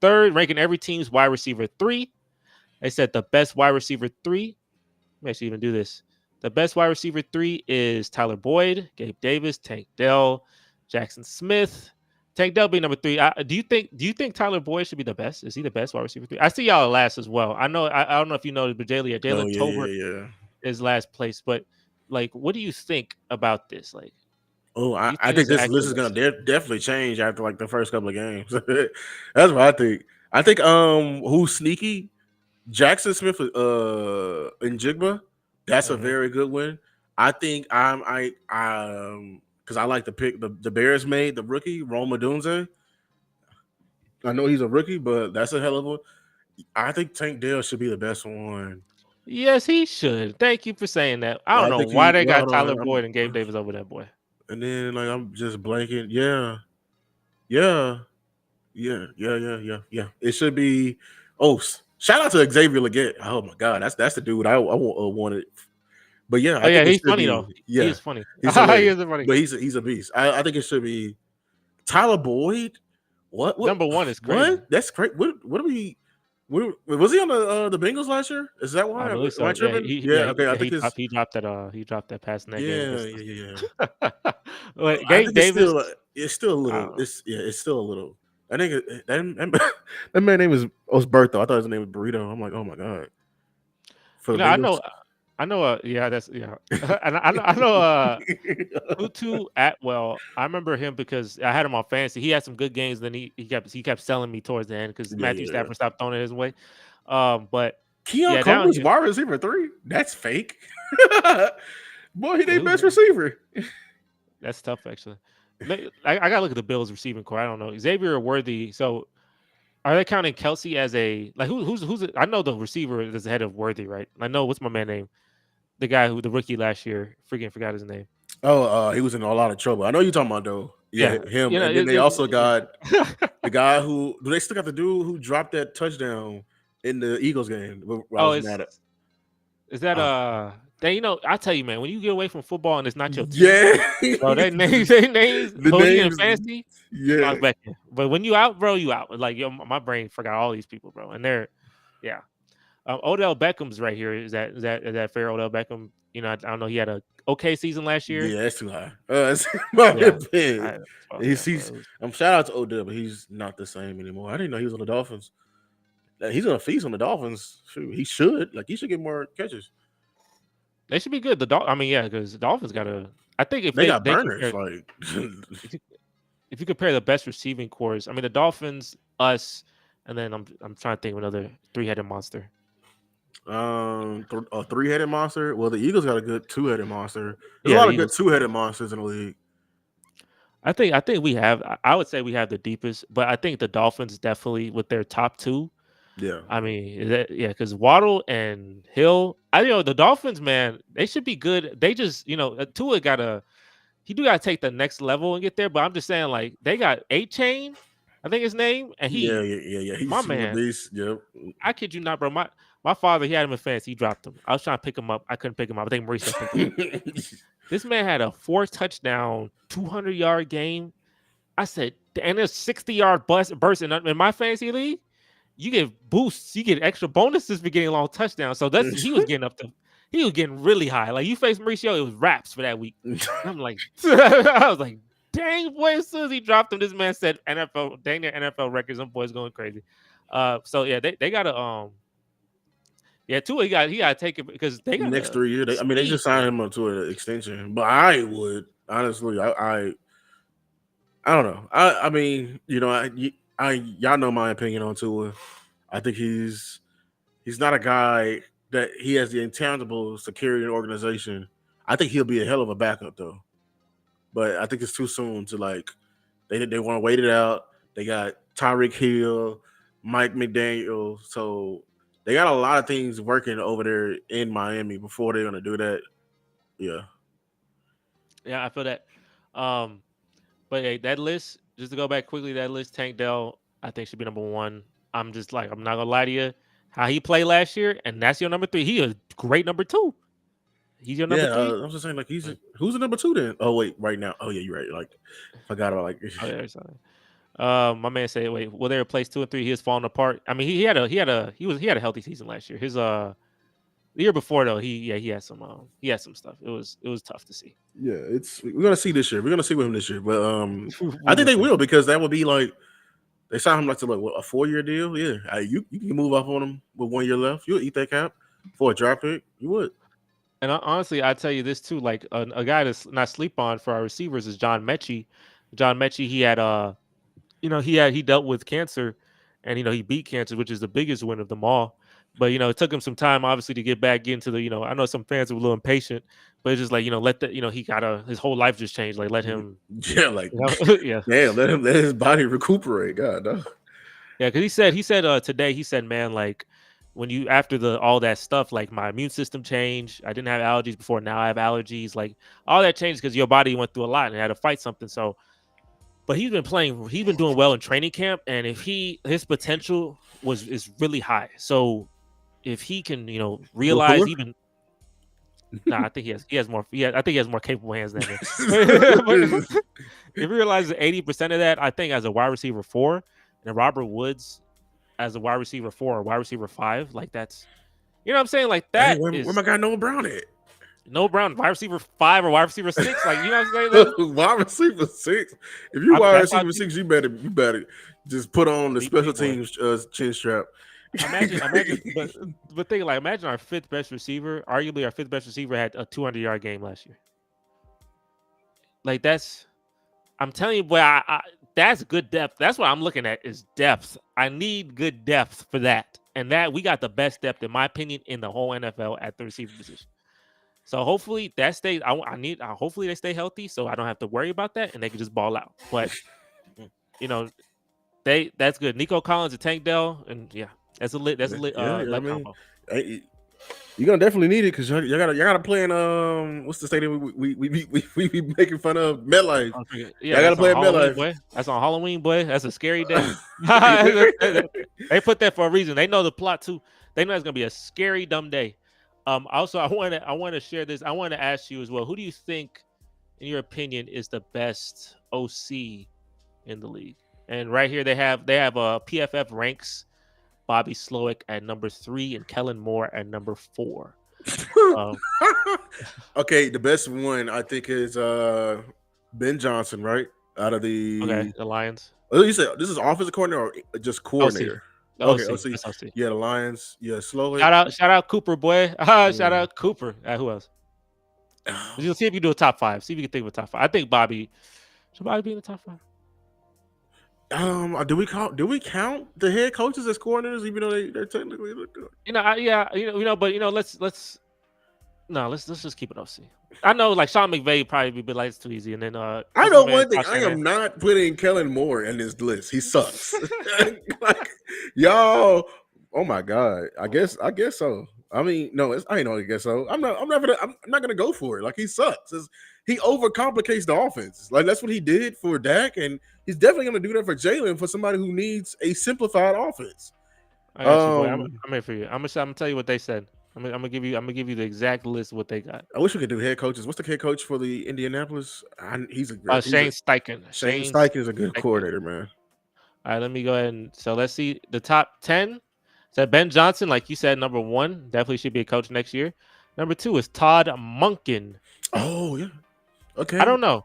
third ranking every team's wide receiver 3. They said the best wide receiver 3. Let me actually even do this. The best wide receiver 3 is Tyler Boyd, Gabe Davis, Tank Dell, Jackson Smith. Tank Dell be number 3. Do you think Tyler Boyd should be the best? Is he the best wide receiver 3? I see y'all last as well. I know I don't know if you know, but Oh Jalen yeah, Tolbert yeah, yeah. is last place. But like, what do you think about this? Like, Oh, do you I think think it's an this list accurate is gonna list? definitely change after like the first couple of games. That's what I think. I think who's sneaky? Jackson Smith and Jigba. That's a Mm-hmm. very good one. I think because I like to pick the Bears made the rookie Roma Dunze. I know he's a rookie, but that's a hell of a. I think Tank Dell should be the best one. Yes, he should. Thank you for saying that. I don't I know think why he. they Well, got hold Tyler on. Boyd and Gabe Davis over that boy. And then like I'm just blanking. Yeah, yeah. Yeah. It should be. Oh, shout out to Xavier Leggett. Oh my God, that's the dude I wanted. But yeah, Oh I yeah, think it he's should funny though. be. He Yeah, is funny. he's He hilarious. is funny. But he's a beast. I think it should be Tyler Boyd. What Number one is crazy. what? That's great. What do we? What, was he on the Bengals last year? Is that I why? believe Am I so. Yeah, tripping? Yeah. Okay. I think it's. he dropped that pass in that game Yeah. against Yeah. Yeah. Yeah. us. But I Gabe think it's Davis, still a I little don't know. it's yeah it's still a little. I think that man name is Osberto. I thought his name was Burrito. I'm like, oh my god, for You the know, Bengals. I know. Yeah, that's yeah. And I know. Tutu Atwell. I remember him because I had him on fantasy. He had some good games. Then he kept selling me towards the end because Matthew Yeah. Stafford stopped throwing it his way. But Keon yeah, down Coleman's here, wide receiver 3. That's fake. Boy, he yeah, their best receiver. that's tough actually. I gotta look at the Bills receiving core. I don't know Xavier or Worthy. So are they counting Kelsey as a like who's I know the receiver is ahead of Worthy, right? I know what's my man name, the guy who the rookie last year. Freaking forgot his name. Oh, he was in a lot of trouble. I know you're talking about though. Yeah, Yeah, him. you know, And then they also got yeah. the guy who do they still got the dude who dropped that touchdown in the Eagles game? Where I Oh, was mad at. is that Uh, then I tell you, man, when you get away from football and it's not your team, yeah, bro, they names. the But when you get in names. fantasy, I Yeah, was back. But when you out, bro, you out. Like yo, my brain forgot all these people, bro, and they're yeah. Odell Beckham's right here. Is that fair? Odell Beckham. I don't know. He had a okay season last year. yeah, that's too high. It's my Yeah. opinion. Yeah, He's bro. shout out to Odell, but he's not the same anymore. I didn't know he was on the Dolphins. Like, he's gonna feast on the Dolphins. Shoot, he should. Like he should get more catches. They should be good. I mean, yeah, because the Dolphins got to. I think if They got they burners. compare Like if you, if you compare the best receiving cores, I mean the Dolphins, us, and then I'm trying to think of another 3-headed monster. a 3-headed monster. Well, the Eagles got a good 2-headed monster. There's a Yeah, lot the of good Eagles. 2-headed monsters in the league. I think we have. I would say we have the deepest, but I think the Dolphins definitely with their top two. Yeah. I mean, yeah, because Waddle and Hill. The Dolphins, man, they should be good. They just Tua gotta take the next level and get there. But I'm just saying, like they got 8 chain. I think his name, and Yeah. my He's a man, beast. Yep. I kid you not, bro. My father, he had him in fantasy. He dropped him. I was trying to pick him up. I couldn't pick him up. I think Mauricio picked him up. This man had a 4-touchdown, 200-yard game. I said, and a 60-yard burst in my fantasy league. You get boosts, you get extra bonuses for getting long touchdowns. So he was getting really high. Like you faced Mauricio, it was raps for that week. And I'm like, I was like, dang boy, as soon as he dropped him, this man said NFL, dang their NFL records, some boys going crazy. So yeah, they gotta Tua, he got to take it because they got next 3 years. They just signed him up to an extension. But I would honestly, I don't know. I mean, y'all know my opinion on Tua. I think he's not a guy that he has the intangibles to carry an organization. I think he'll be a hell of a backup though. But I think it's too soon to like. They want to wait it out. They got Tyreek Hill, Mike McDaniel, so they got a lot of things working over there in Miami before they're gonna do that. Yeah. Yeah, I feel that. But hey, that list, just to go back quickly, that list, Tank Dell, I think should be number 1. I'm just like, I'm not gonna lie to you. How he played last year, and that's your number 3. He a great number 2. He's your number 3. I'm just saying, like, who's the number 2 then? Oh wait, right now. Oh yeah, you're right. Like, forgot about like. Oh, yeah, sorry. My man said, "Wait, will they replace 2 and 3? He is falling apart." I mean, he had a healthy season last year. His the year before though, he had some stuff. It was tough to see. Yeah, we're gonna see this year. We're gonna see with him this year, but I think they will because that would be like they signed him like to a 4-year deal. Yeah, you can move up on him with 1 year left. You'll eat that cap for a draft pick. You would. And honestly, I tell you this too, like a guy that's not sleep on for our receivers is John Mechie. John Mechie, he had he dealt with cancer, and he beat cancer, which is the biggest win of them all. But it took him some time, obviously, to get back into the. I know some fans were a little impatient, but it's just like let the he got his whole life just changed. Like let him, yeah, let his body recuperate. God, no. Yeah, because he said today, he said, man, like when you after all that stuff, like my immune system changed. I didn't have allergies before, now I have allergies. Like all that changed because your body went through a lot and had to fight something. So. But he's been doing well in training camp, and if his potential is really high. So if he can, realize even, I think he has more. Yeah, I think he has more capable hands than him. If he realizes 80% of that, I think as a wide receiver 4, and Robert Woods as a wide receiver 4 or wide receiver 5, like that's, what I'm saying, like that. Hey, where my guy Noah Brown at? No Brown, wide receiver 5 or wide receiver 6, like what I'm saying. Wide receiver 6. If you wide receiver 6, you better just put on the special teams chin strap. Imagine, but think like imagine our 5th best receiver, arguably our 5th best receiver had a 200-yard game last year. Like I'm telling you, boy, that's good depth. That's what I'm looking at is depth. I need good depth for that, and that we got the best depth in my opinion in the whole NFL at the receiver position. So hopefully that stays. Hopefully they stay healthy, so I don't have to worry about that, and they can just ball out. But that's good. Nico Collins and Tank Dell, and yeah, that's a lit combo. Hey, you're gonna definitely need it because you gotta play in what's the stadium we be making fun of, MetLife. Yeah, I gotta play at MetLife. Boy. That's on Halloween, boy. That's a scary day. They put that for a reason. They know the plot too. They know it's gonna be a scary, dumb day. Also, I want to share this. I want to ask you as well. Who do you think, in your opinion, is the best OC in the league? And right here, they have PFF ranks Bobby Slowick at number 3 and Kellen Moore at number 4. Okay, the best one I think is Ben Johnson, right? Out of the Lions. Oh, you said this is offensive coordinator or just coordinator? Okay, OC. Yeah, the Lions. Yeah, Slowick. Shout out Cooper, boy. Shout out Cooper. Who else? You'll see if you do a top 5. See if you can think of a top 5. I think should Bobby be in the top 5? Do we count the head coaches as coordinators, even though they're technically good? Let's just keep it OC. I know, like Sean McVay probably be like it's too easy, and then I know one thing: I am not putting Kellen Moore in this list. He sucks. Like y'all, oh my god! I guess so. I mean, no, I ain't know. I guess so. I'm not gonna go for it. Like he sucks. He overcomplicates the offense. Like that's what he did for Dak, and he's definitely gonna do that for Jalen for somebody who needs a simplified offense. I got you, boy. I'm here for you. I'm gonna tell you what they said. I'm gonna give you the exact list of what they got. I wish we could do head coaches. What's the head coach for the Indianapolis? Shane Steichen. Shane Steichen is a good coordinator, man. All right, let me go ahead and let's see the top 10. So Ben Johnson, like you said, number 1, definitely should be a coach next year. Number 2 is Todd Monken. Oh yeah, okay. I don't know.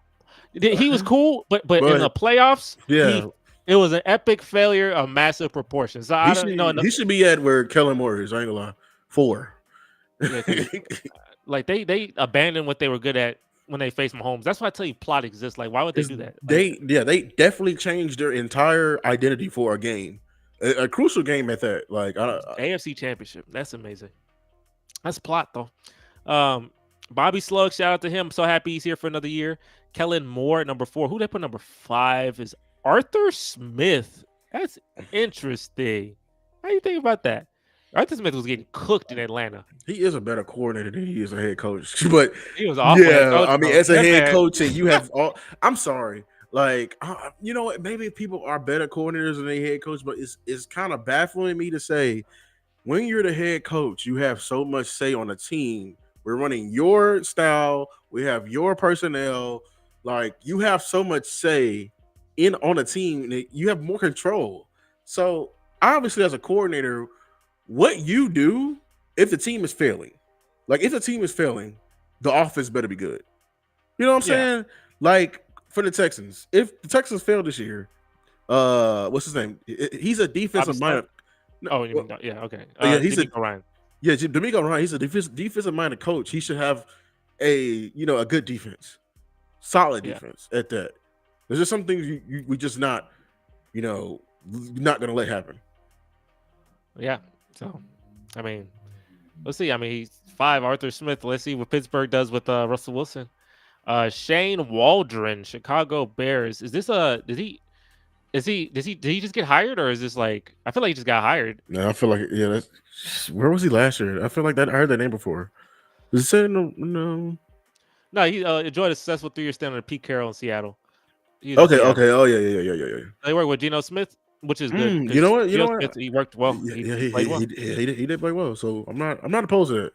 He was cool, but in the playoffs, yeah, it was an epic failure of massive proportions. So I don't know. He should be at where Kellen Moore is. I ain't gonna lie, 4. Yeah, like they abandoned what they were good at when they faced Mahomes. That's why I tell you plot exists. Like, why would they do that? Like, they definitely changed their entire identity for a game, a crucial game at that. Like AFC Championship. That's amazing. That's plot though. Bobby Slug, shout out to him. I'm so happy he's here for another year. Kellen Moore, number 4. Who they put number 5 is Arthur Smith. That's interesting. How do you think about that? Arthur Smith was getting cooked in Atlanta. He is a better coordinator than he is a head coach. But he was awful. Yeah, I mean, as a head coach, and you have all. I'm sorry, like you know what? Maybe people are better coordinators than a head coach, but it's kind of baffling me to say when you're the head coach, you have so much say on the team. We're running your style. We have your personnel. Like you have so much say on a team that you have more control. So obviously, as a coordinator, what you do if the team is failing, like if the team is failing, the offense better be good. You know what I'm saying? Like for the Texans, if the Texans fail this year, what's his name? He's a defensive minded. Okay. He's DeMeco Ryan. Yeah, DeMeco Ryan. He's a defensive minded coach. He should have a good defense, solid defense at that. There's just some things we just not gonna let happen. Yeah. So, I mean, let's see. I mean, he's 5. Arthur Smith. Let's see what Pittsburgh does with Russell Wilson. Shane Waldron, Chicago Bears. Is this did he just get hired, or is this like? I feel like he just got hired. No, I feel like where was he last year? I feel like I heard that name before. Is it said no? No, he enjoyed a successful 3-year stint under Pete Carroll in Seattle. Okay. Oh yeah. They work with Geno Smith, which is good. You know what? Smith, he worked well. He played well. He did play well. So I'm not opposed to it.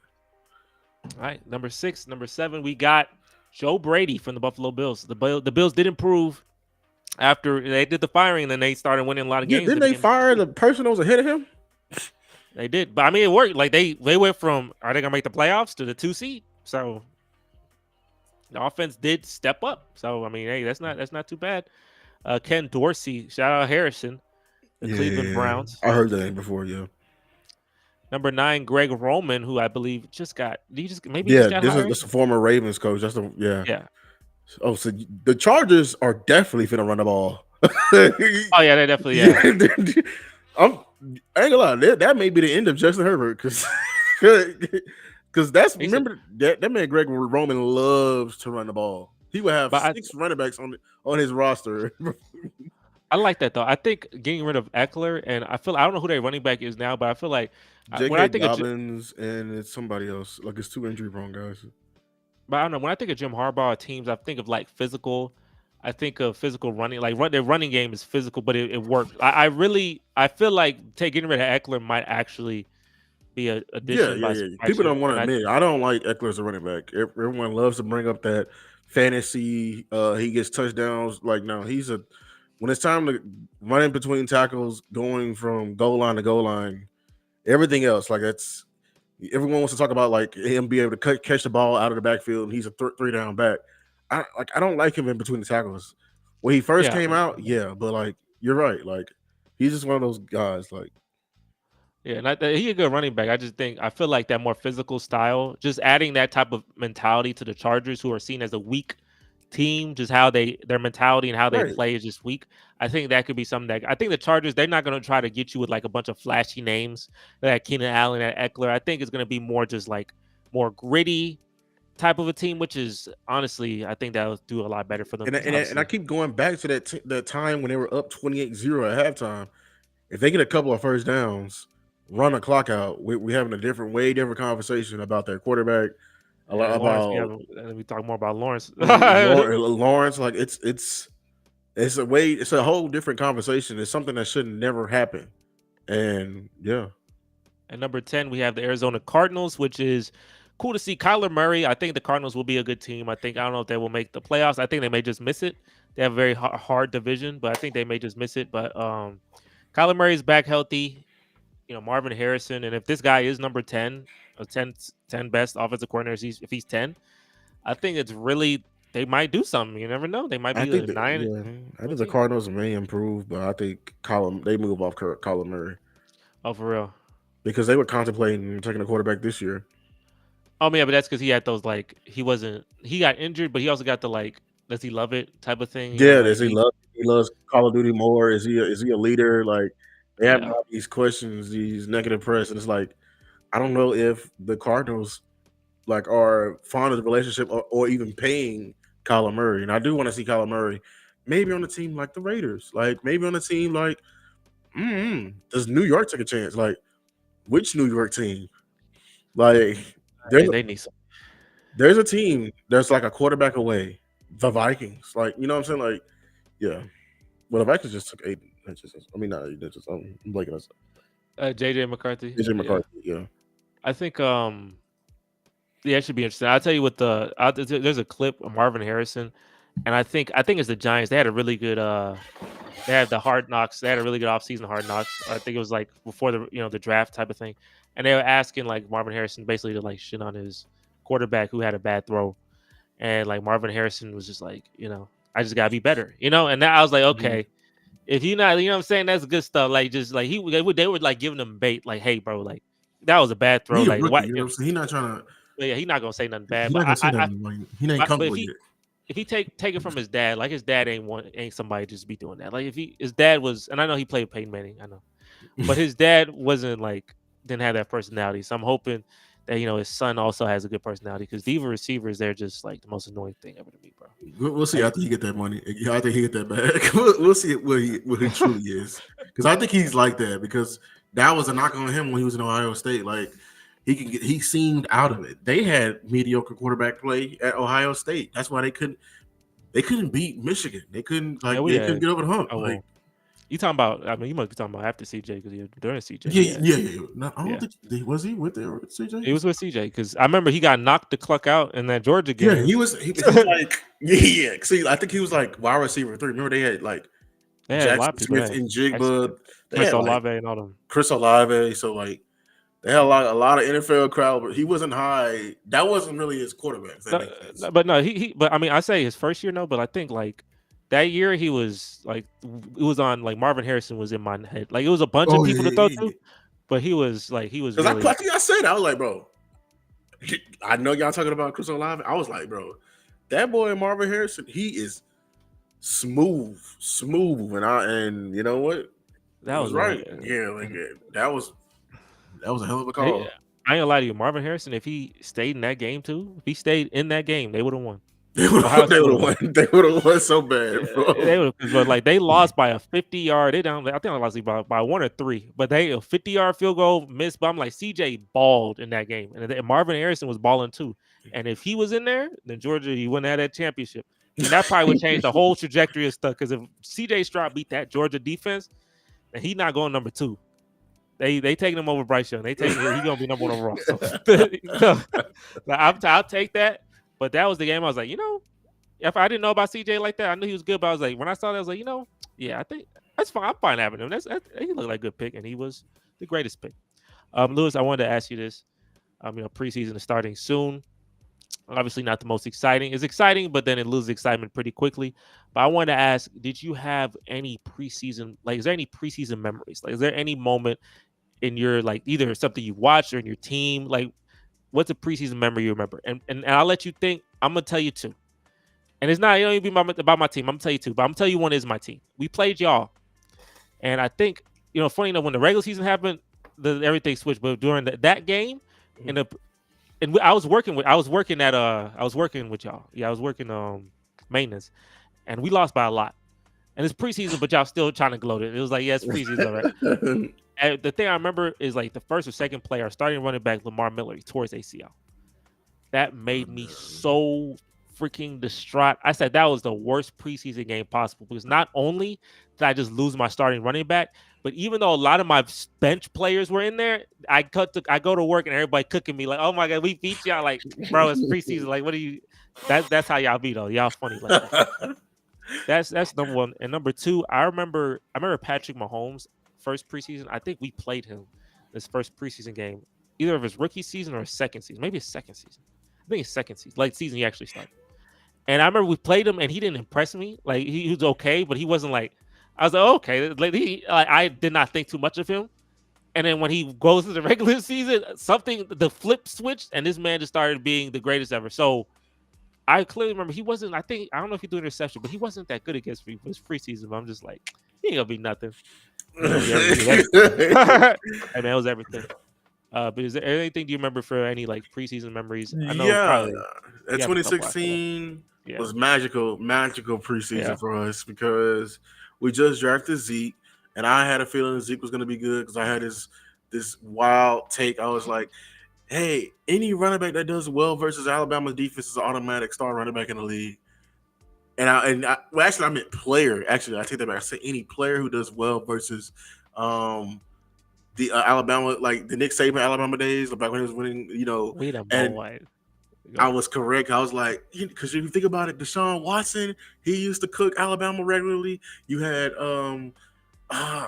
All right, number 7, we got Joe Brady from the Buffalo Bills. The Bills did improve after they did the firing, and then they started winning a lot of games. Didn't they fire the person that was ahead of him? They did, but I mean, it worked. Like they went from are they gonna make the playoffs to the 2 seed? So the offense did step up. So I mean, hey, that's not too bad. Ken Dorsey, shout out Harrison, the Cleveland Browns. I heard that name before. Yeah. Number 9, Greg Roman, who I believe just got. This is a former Ravens coach. Yeah. Oh, so the Chargers are definitely finna run the ball. Oh yeah, they definitely. Yeah. I ain't gonna lie. That may be the end of Justin Herbert because remember that man Greg Roman loves to run the ball. He would have 6 running backs on his roster. I like that though. I think getting rid of Eckler, and I don't know who their running back is now, but I feel like J.K. Dobbins and it's somebody else. Like it's 2 injury prone guys. But I don't know. When I think of Jim Harbaugh teams, I think of like physical. I think of physical running. Like their running game is physical, but it works. I feel like getting rid of Eckler might actually be a addition. Yeah. People don't want to admit. I don't like Eckler as a running back. Everyone loves to bring up that fantasy. He gets touchdowns. Like no, when it's time to run in between tackles, going from goal line to goal line, everything else like that's. Everyone wants to talk about like him being able to catch the ball out of the backfield, and he's a 3 down back. I don't like him in between the tackles. When he first came out, but like you're right, like he's just one of those guys. Like, and he's a good running back. I feel like that more physical style, just adding that type of mentality to the Chargers, who are seen as a weak team, just how their mentality and how they play is just weak. I think that could be something that I think the Chargers, they're not going to try to get you with like a bunch of flashy names like Keenan Allen and Eckler. I think it's going to be more just like more gritty type of a team, which is honestly, I think that'll do a lot better for them. And I keep going back to that time when they were up 28-0 at halftime. If they get a couple of first downs, run the clock out. We having a way different conversation about their quarterback. A lot And Lawrence, about we talk more about Lawrence. Lawrence. Like it's a whole different conversation. It's something that should never happen. And yeah, At number 10, we have the Arizona Cardinals, which is cool to see. Kyler Murray. I think the Cardinals will be a good team. I don't know if they will make the playoffs. I think they may just miss it. They have a very hard division, but I think they may just miss it. But Kyler Murray is back healthy. Marvin Harrison. And if this guy is number 10, or 10 best offensive coordinators, if he's 10, I think it's really, they might do something. You never know. They might be a 9. Yeah, I think the Cardinals may improve, but I think they move off Kyler Murray. Oh, for real? Because they were contemplating taking a quarterback this year. Oh, yeah, but that's because he had those, he got injured, but he also got the, does he love it type of thing? Yeah, does he loves Call of Duty more? Is he a leader? Like, they have all these questions, these negative press, and it's like, I don't know if the Cardinals are fond of the relationship or even paying Kyler Murray. And I do want to see Kyler Murray maybe on a team like the Raiders, maybe on a team does New York take a chance? Which New York team? They need some. There's a team that's a quarterback away. The Vikings. You know what I'm saying? Yeah. Well, the Vikings just took 8 inches. I mean, not 8 inches. I'm blanking us. JJ McCarthy. JJ McCarthy, yeah. I think it should be interesting. I'll tell you what there's a clip of Marvin Harrison, and I think it's the Giants. They had a really good they had the Hard Knocks. They had a really good offseason Hard Knocks. I think it was before the draft type of thing, and they were asking Marvin Harrison basically to shit on his quarterback who had a bad throw, and Marvin Harrison was just I just gotta be better, And then I was like, okay, if you're not, what I'm saying, that's good stuff. They were giving him bait, hey, bro, that was a bad throw. He's he's not trying to. Yeah, he's not gonna say nothing bad. He's not gonna say nothing. He ain't comfortable yet. If he take it from his dad, his dad ain't somebody just be doing that. If his dad was, and I know he played with Peyton Manning, I know, but his dad wasn't didn't have that personality. So I'm hoping that his son also has a good personality, because diva receivers, they're just the most annoying thing ever to me, bro. We'll see after he get that money. I think he get that back. We'll see what he truly is, because I think he's like that, because that was a knock on him when he was in Ohio State. He seemed out of it. They had mediocre quarterback play at Ohio State. That's why they couldn't beat Michigan. They couldn't couldn't get over the hump. You talking about? I mean, you must be talking about after CJ, because during CJ. Yeah. No, I don't think was he with CJ? He was with CJ, because I remember he got knocked the cluck out in that Georgia game. Yeah, he was yeah. See, I think he was wide receiver 3. Remember they had Jackson Smith and Jigba, Chris Olave and all them. Chris Olave. So they had a lot of NFL crowd, but he wasn't high. That wasn't really his quarterback. But I mean, I say his first year, no, but I think that year he was it was on Marvin Harrison was in my head. It was a bunch of people to throw to, but he was really, I think I said I was bro, I know y'all talking about Chris Olave. I was bro, that boy Marvin Harrison, he is smooth, and you know what? That was right. That was a hell of a call. I ain't gonna lie to you, Marvin Harrison. If he stayed in that game too, if he stayed in that game, they would have won. They would have won. They would have won so bad, bro. But they lost by a 50-yard. I think they lost by 1 or 3. But they a 50-yard field goal missed. But I'm CJ balled in that game, and Marvin Harrison was balling too. And if he was in there, then Georgia, he wouldn't have that championship. And that probably would change the whole trajectory of stuff. Because if CJ Stroud beat that Georgia defense, then he's not going number 2. They taking him over Bryce Young. He's gonna be number 1 overall. So, I'll take that. But that was the game I was if I didn't know about CJ like that, I knew he was good. But I was when I saw that, I was yeah, I think that's fine. I'm fine having him. He looked like a good pick, and he was the greatest pick. Lewis, I wanted to ask you this. Preseason is starting soon. Obviously, not the most exciting. It's exciting, but then it loses excitement pretty quickly. But I wanted to ask, did you have any preseason? Is there any preseason memories? Is there any moment in your either something you watched or in your team? What's a preseason memory you remember? And I'll let you think. I'm gonna tell you 2. And it's not even about my team. I'm gonna tell you 2, but I'm gonna tell you one is my team. We played y'all, and I think funny enough, when the regular season happened, everything switched. But during that game, I was working with y'all. Yeah, I was working maintenance, and we lost by a lot. And it's preseason, but y'all still trying to gloat it. It was yeah, it's preseason, all right. And the thing I remember is like the first or second play, our starting running back Lamar Miller, he tore his ACL. That Oh, made me no. so freaking distraught. I said that was the worst preseason game possible because not only did I just lose my starting running back, but even though a lot of my bench players were in there, I go to work and everybody cooking me like, oh my god, we beat y'all. Like, bro, it's preseason. Like, what are you? That's how y'all be though. Y'all funny like that. That's number one. And number two, I remember Patrick Mahomes first preseason. I think we played him this first preseason game, either of his rookie season or his second season, maybe his second season. I think his second season, like season he actually started. And I remember we played him, and he didn't impress me. Like he was okay, but he wasn't like I was like okay. Like I did not think too much of him. And then when he goes to the regular season, something the flip switched, and this man just started being the greatest ever. So I clearly remember he wasn't. I don't know if he threw an interception, but he wasn't that good against me for his preseason. But I'm just like, he ain't gonna be nothing. And then he was everything. Hey man, it was everything. But is there anything do you remember for any like preseason memories? I know Yeah, probably that you have a couple after that. 2016 Yeah, was magical yeah. preseason for us because we just drafted Zeke, and I had a feeling Zeke was going to be good because I had this wild take. I was like, "Hey, any running back that does well versus Alabama's defense is an automatic star running back in the league." Well, actually, I meant player. Actually, I take that back. I said any player who does well versus um, the Alabama, like the Nick Saban Alabama days, back when he was winning, We done and boy. Go I ahead. was correct. I was like, because if you think about it, Deshaun Watson, he used to cook Alabama regularly. You had uh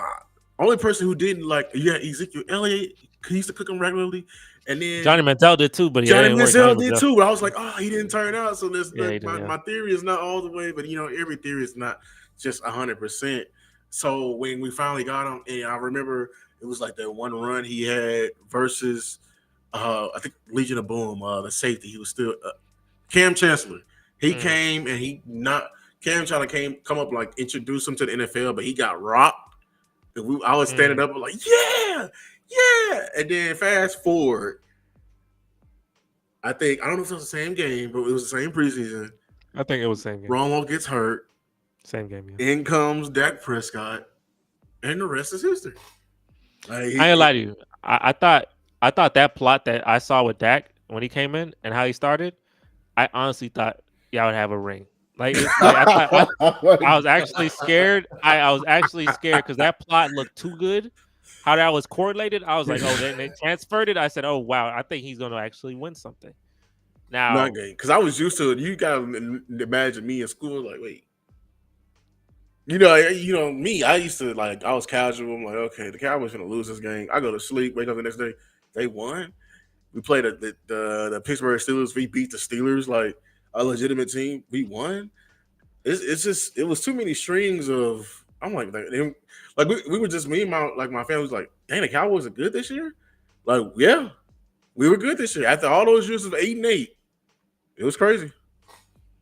only person who didn't like you had Ezekiel Elliott, he used to cook him regularly, and then Johnny Manziel did too, but yeah, it Johnny didn't work. Johnny Manziel did Manziel. too. But I was like, oh, he didn't turn out. So Yeah, he did. my theory is not all the way, but every theory is not just 100%. So when we finally got him, and I remember it was like that one run he had versus I think Legion of Boom, the safety. He was still Cam Chancellor. He Mm, came and he not Cam trying to come up like introduce him to the NFL, but he got rocked. And I was standing mm. up like, yeah, yeah. And then fast forward, I don't know if it was the same game, but it was the same preseason. I think it was the same game. Romo gets hurt. Same game, yeah. In comes Dak Prescott, and the rest is history. Like, I ain't gonna lie to you. I thought that plot that I saw with Dak when he came in and how he started, I honestly thought y'all would have a ring. Like it's like I was actually scared. I was actually scared because that plot looked too good. How that was correlated, I was like, oh, they transferred it. I said, oh wow, I think he's gonna actually win something. not Now, game because I was used to it. You gotta imagine me in school, like, wait, me. I used to like. I was casual. I'm like, okay, the Cowboys gonna lose this game. I go to sleep, wake up the next day. They won. We played the Pittsburgh Steelers. We beat the Steelers, like a legitimate team. We won. It's just it was too many strings of. I'm like we were just me and my family was like, dang, the Cowboys are good this year. Like, yeah, we were good this year after all those years of 8-8. It was crazy.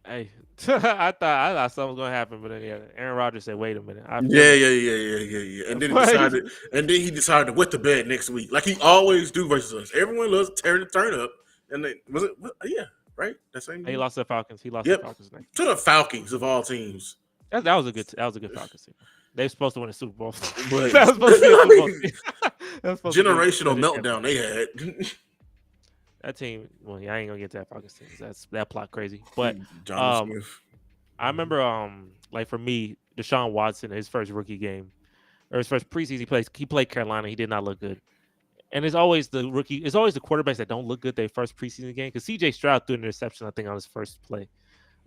hey, I thought something was gonna happen, but then yeah, Aaron Rodgers said, wait a minute, I feel Yeah, it. yeah, yeah, yeah, yeah, yeah. And then But he decided to wet the bed next week, like he always do versus us. Everyone loves tearing the turn up, and then was it? Yeah, right. That same he game. lost the Falcons. He lost the Yep, Falcons next to week. the Falcons of all teams. That was a good Falcons team. They were supposed to win the Super Bowl. But That was supposed to be a Super Bowl team. That was supposed to be generational defending champion. meltdown they had. That team. Well, yeah, I ain't gonna get to that Falcons team. That's that plot crazy. But Johnny um, Smith. I remember like for me, Deshaun Watson, his first rookie game or his first preseason, he played Carolina. He did not look good. And it's always the rookie. It's always the quarterbacks that don't look good their first preseason game. Because C.J. Stroud threw an interception, I think, on his first play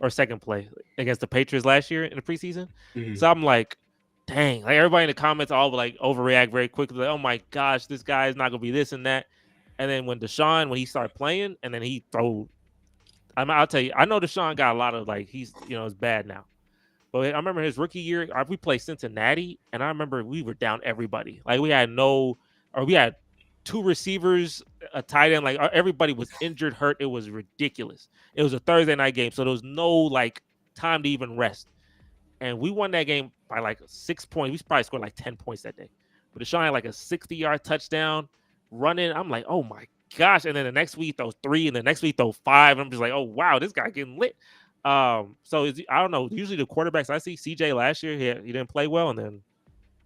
or second play against the Patriots last year in the preseason. Mhm. So I'm like, dang! Like everybody in the comments all like overreact very quickly. Like, oh my gosh, this guy is not gonna be this and that. And then when he started playing, and then he throw. I'll tell you, I know Deshaun got a lot of like he's it's bad now. But I remember his rookie year, we played Cincinnati, and I remember we were down everybody. Like we had two receivers, a tight end. Like everybody was injured, hurt. It was ridiculous. It was a Thursday night game, so there was no like time to even rest. And we won that game by like 6 points. We probably scored like 10 points that day. But Deshaun had like a 60-yard touchdown running. I'm like, oh my gosh. And then the next week throws 3, and the next week throw 5. And I'm just like, oh wow, this guy getting lit. So I don't know. Usually the quarterbacks I see, CJ last year, he didn't play well, and then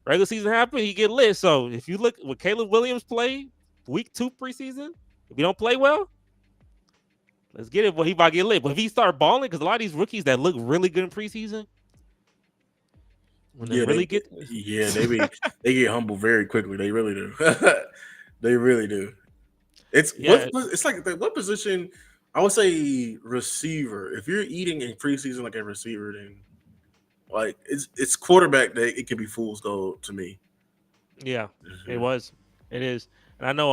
Regular season happen, he get lit. So if you look what Caleb Williams play week 2 preseason, if you don't play well, let's get it. But he about to get lit. But if he start balling, because a lot of these rookies that look really good in preseason, when they Yeah, really get, they get humble very quickly. They really do. They really do. yeah, It's like what position? I would say receiver. If you're eating in preseason like a receiver, then like it's quarterback that it can be fool's gold to me. yeah, it is. And I know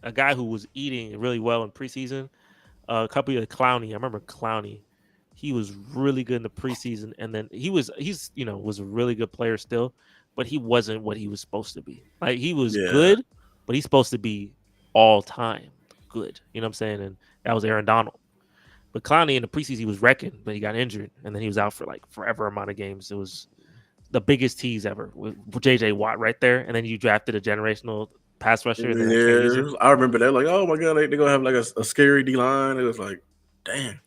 a guy who was eating really well in preseason. A couple of Clowney. I remember Clowney. He was really good in the preseason, and then he's was a really good player still, but he wasn't what he was supposed to be. Like he was Yeah, good, but he's supposed to be all time good. You know what I'm saying? And that was Aaron Donald. But Clowney in the preseason he was wrecking, but he got injured, and then he was out for like forever amount of games. It was the biggest tease ever with JJ Watt right there, and then you drafted a generational pass rusher, and then they can't use him. yeah. I remember that. Like, oh my god, they're gonna have like a scary D line. It was like, damn.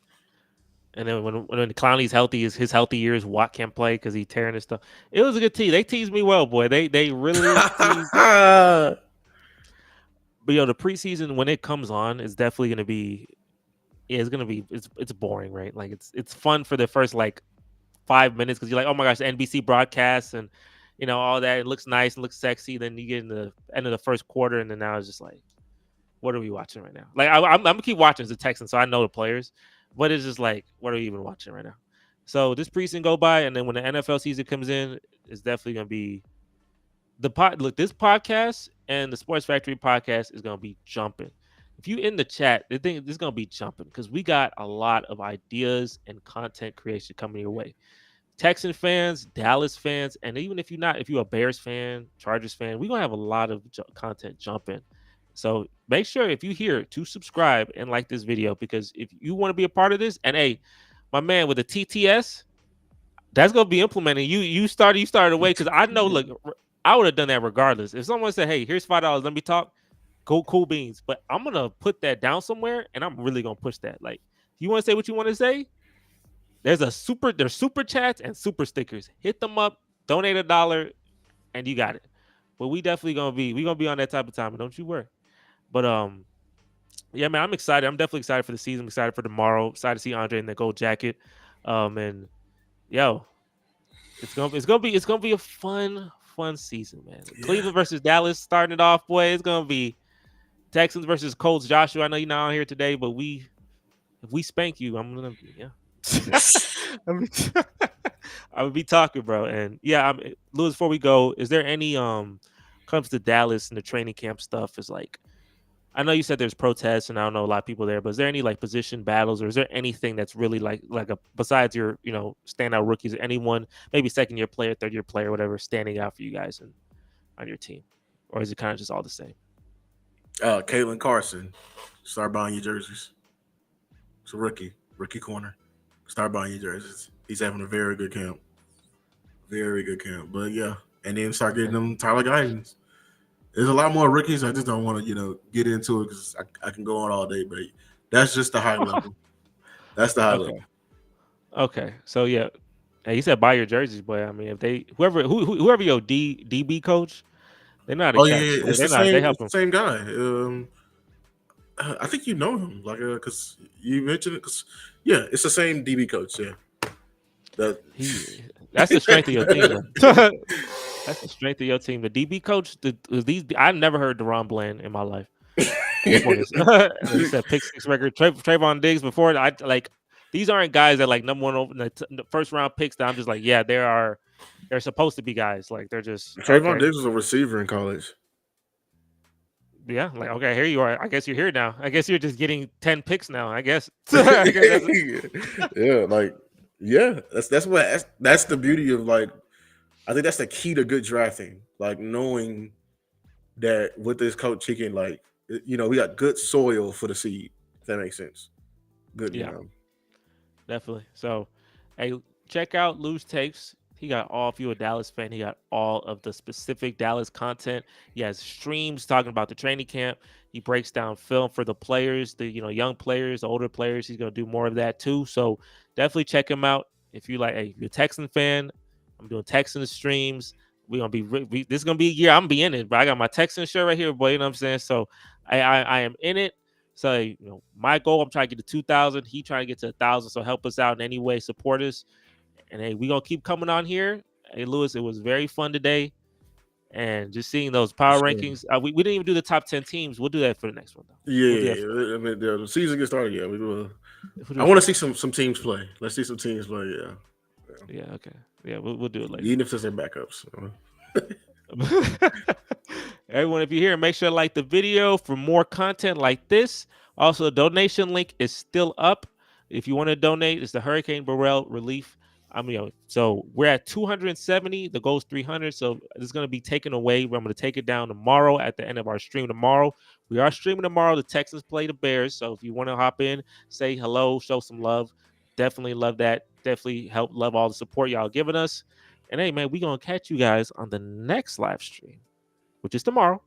And then when Clowney's healthy, is his healthy years, Watt can't play because he's tearing his stuff. It was a good tease. They teased me well, boy. They really teased. But the preseason when it comes on, it's definitely gonna be. Yeah, it's gonna be. It's boring, right? Like it's fun for the first like 5 minutes because you're like, oh my gosh, the NBC broadcast and all that. It looks nice and looks sexy. Then you get in the end of the first quarter, and then now it's just like, what are we watching right now? Like I'm gonna keep watching as a Texan, so I know the players, but it's just like, what are we even watching right now? So this preseason go by, and then when the NFL season comes in, it's definitely gonna be Look, this podcast and the Sports Factory podcast is gonna be jumping. If you in the chat, the thing this is gonna be jumping because we got a lot of ideas and content creation coming your way. Texan fans, Dallas fans, and even if you're a Bears fan, Chargers fan, we're gonna have a lot of content jumping. So make sure if you here to subscribe and like this video because if you want to be a part of this, and hey, my man with the TTS, that's gonna be implemented. You started away because I know. Look, I would have done that regardless. If someone said, "Hey, here's $5, let me talk," cool beans. But I'm gonna put that down somewhere, and I'm really gonna push that. Like, if you want to say what you want to say, there's super chats and super stickers. Hit them up, donate $1, and you got it. But we definitely gonna be on that type of time. Don't you worry. But yeah, man, I'm excited. I'm definitely excited for the season. I'm excited for tomorrow. Excited to see Andre in the gold jacket. And yo, it's gonna be a fun season, man. Yeah. Cleveland versus Dallas starting it off, boy. It's gonna be Texans versus Colts. Joshua, I know you're not on here today, but if we spank you, I'm gonna I'm gonna be talking, bro. And yeah, Louis. Before we go, is there any comes to Dallas and the training camp stuff? Is like I know you said there's protests, and I don't know a lot of people there, but is there any like position battles, or is there anything that's really like a besides your standout rookies, anyone maybe second year player, third year player, whatever, standing out for you guys and on your team, or is it kind of just all the same? Caitlin Carson, start buying your jerseys. It's a rookie corner. Start buying your jerseys. He's having a very good camp. Very good camp. But yeah, and then start getting them Tyler Guidance. There's a lot more rookies. I just don't want to, get into it because I can go on all day. But that's just the high level. That's the high level. Okay. So yeah, hey, you said buy your jerseys, boy. I mean, if they whoever your DB coach, they know how to Oh catch. yeah, it's They the know how, they same. help It's the them. same guy. I think you know him, like, because you mentioned it. Cause yeah, it's the same DB coach. Yeah, That's the strength of your team, though. That's the strength of your team. The DB coach, I never heard Deron Bland in my life. This one is, he said pick 6 record. Trayvon Diggs before I like these aren't guys that like number one over the first round picks that I'm just like, yeah, they're supposed to be guys. Like they're just Trayvon okay. Diggs was a receiver in college. Yeah, like okay, here you are. I guess you're here now. I guess you're just getting 10 picks now. I guess. Yeah, like that's that's the beauty of like I think that's the key to good drafting. Like knowing that with this coach, he can like we got good soil for the seed. If that makes sense. Good, Yeah. Definitely. So, hey, check out Lou's Takes. He got all, if you're a Dallas fan, he got all of the specific Dallas content. He has streams talking about the training camp. He breaks down film for the players, the young players, the older players. He's gonna do more of that too. So definitely check him out. If you like, hey, if you're a Texan fan, I'm doing Texan streams. we gonna be this is gonna be a year I'm be in it. But I got my Texan shirt right here, boy. You know what I'm saying? So I am in it. So my goal, I'm trying to get to 2,000. He trying to get to 1,000. So help us out in any way, support us, and hey, we gonna keep coming on here. Hey, Lewis, it was very fun today, and just seeing those power Sure. rankings. We didn't even do the top 10 teams. We'll do that for the next one, though. Yeah, We'll do that for I mean, the season gets started. Yeah, we will. we'll do I it want for to see next some teams play. Let's see some teams play. Yeah, one. Yeah, okay. Yeah, we'll do it later. even if it's their backups. Everyone, if you're here, make sure to like the video for more content like this. Also, the donation link is still up. If you want to donate, it's the Hurricane Burrell Relief. So we're at 270. The goal is 300. So it's going to be taken away. I'm going to take it down tomorrow at the end of our stream tomorrow. We are streaming tomorrow. The Texans play the Bears. So if you want to hop in, say hello, show some love. Definitely love that. Definitely love all the support y'all giving us. And hey, man, we're going to catch you guys on the next live stream, which is tomorrow.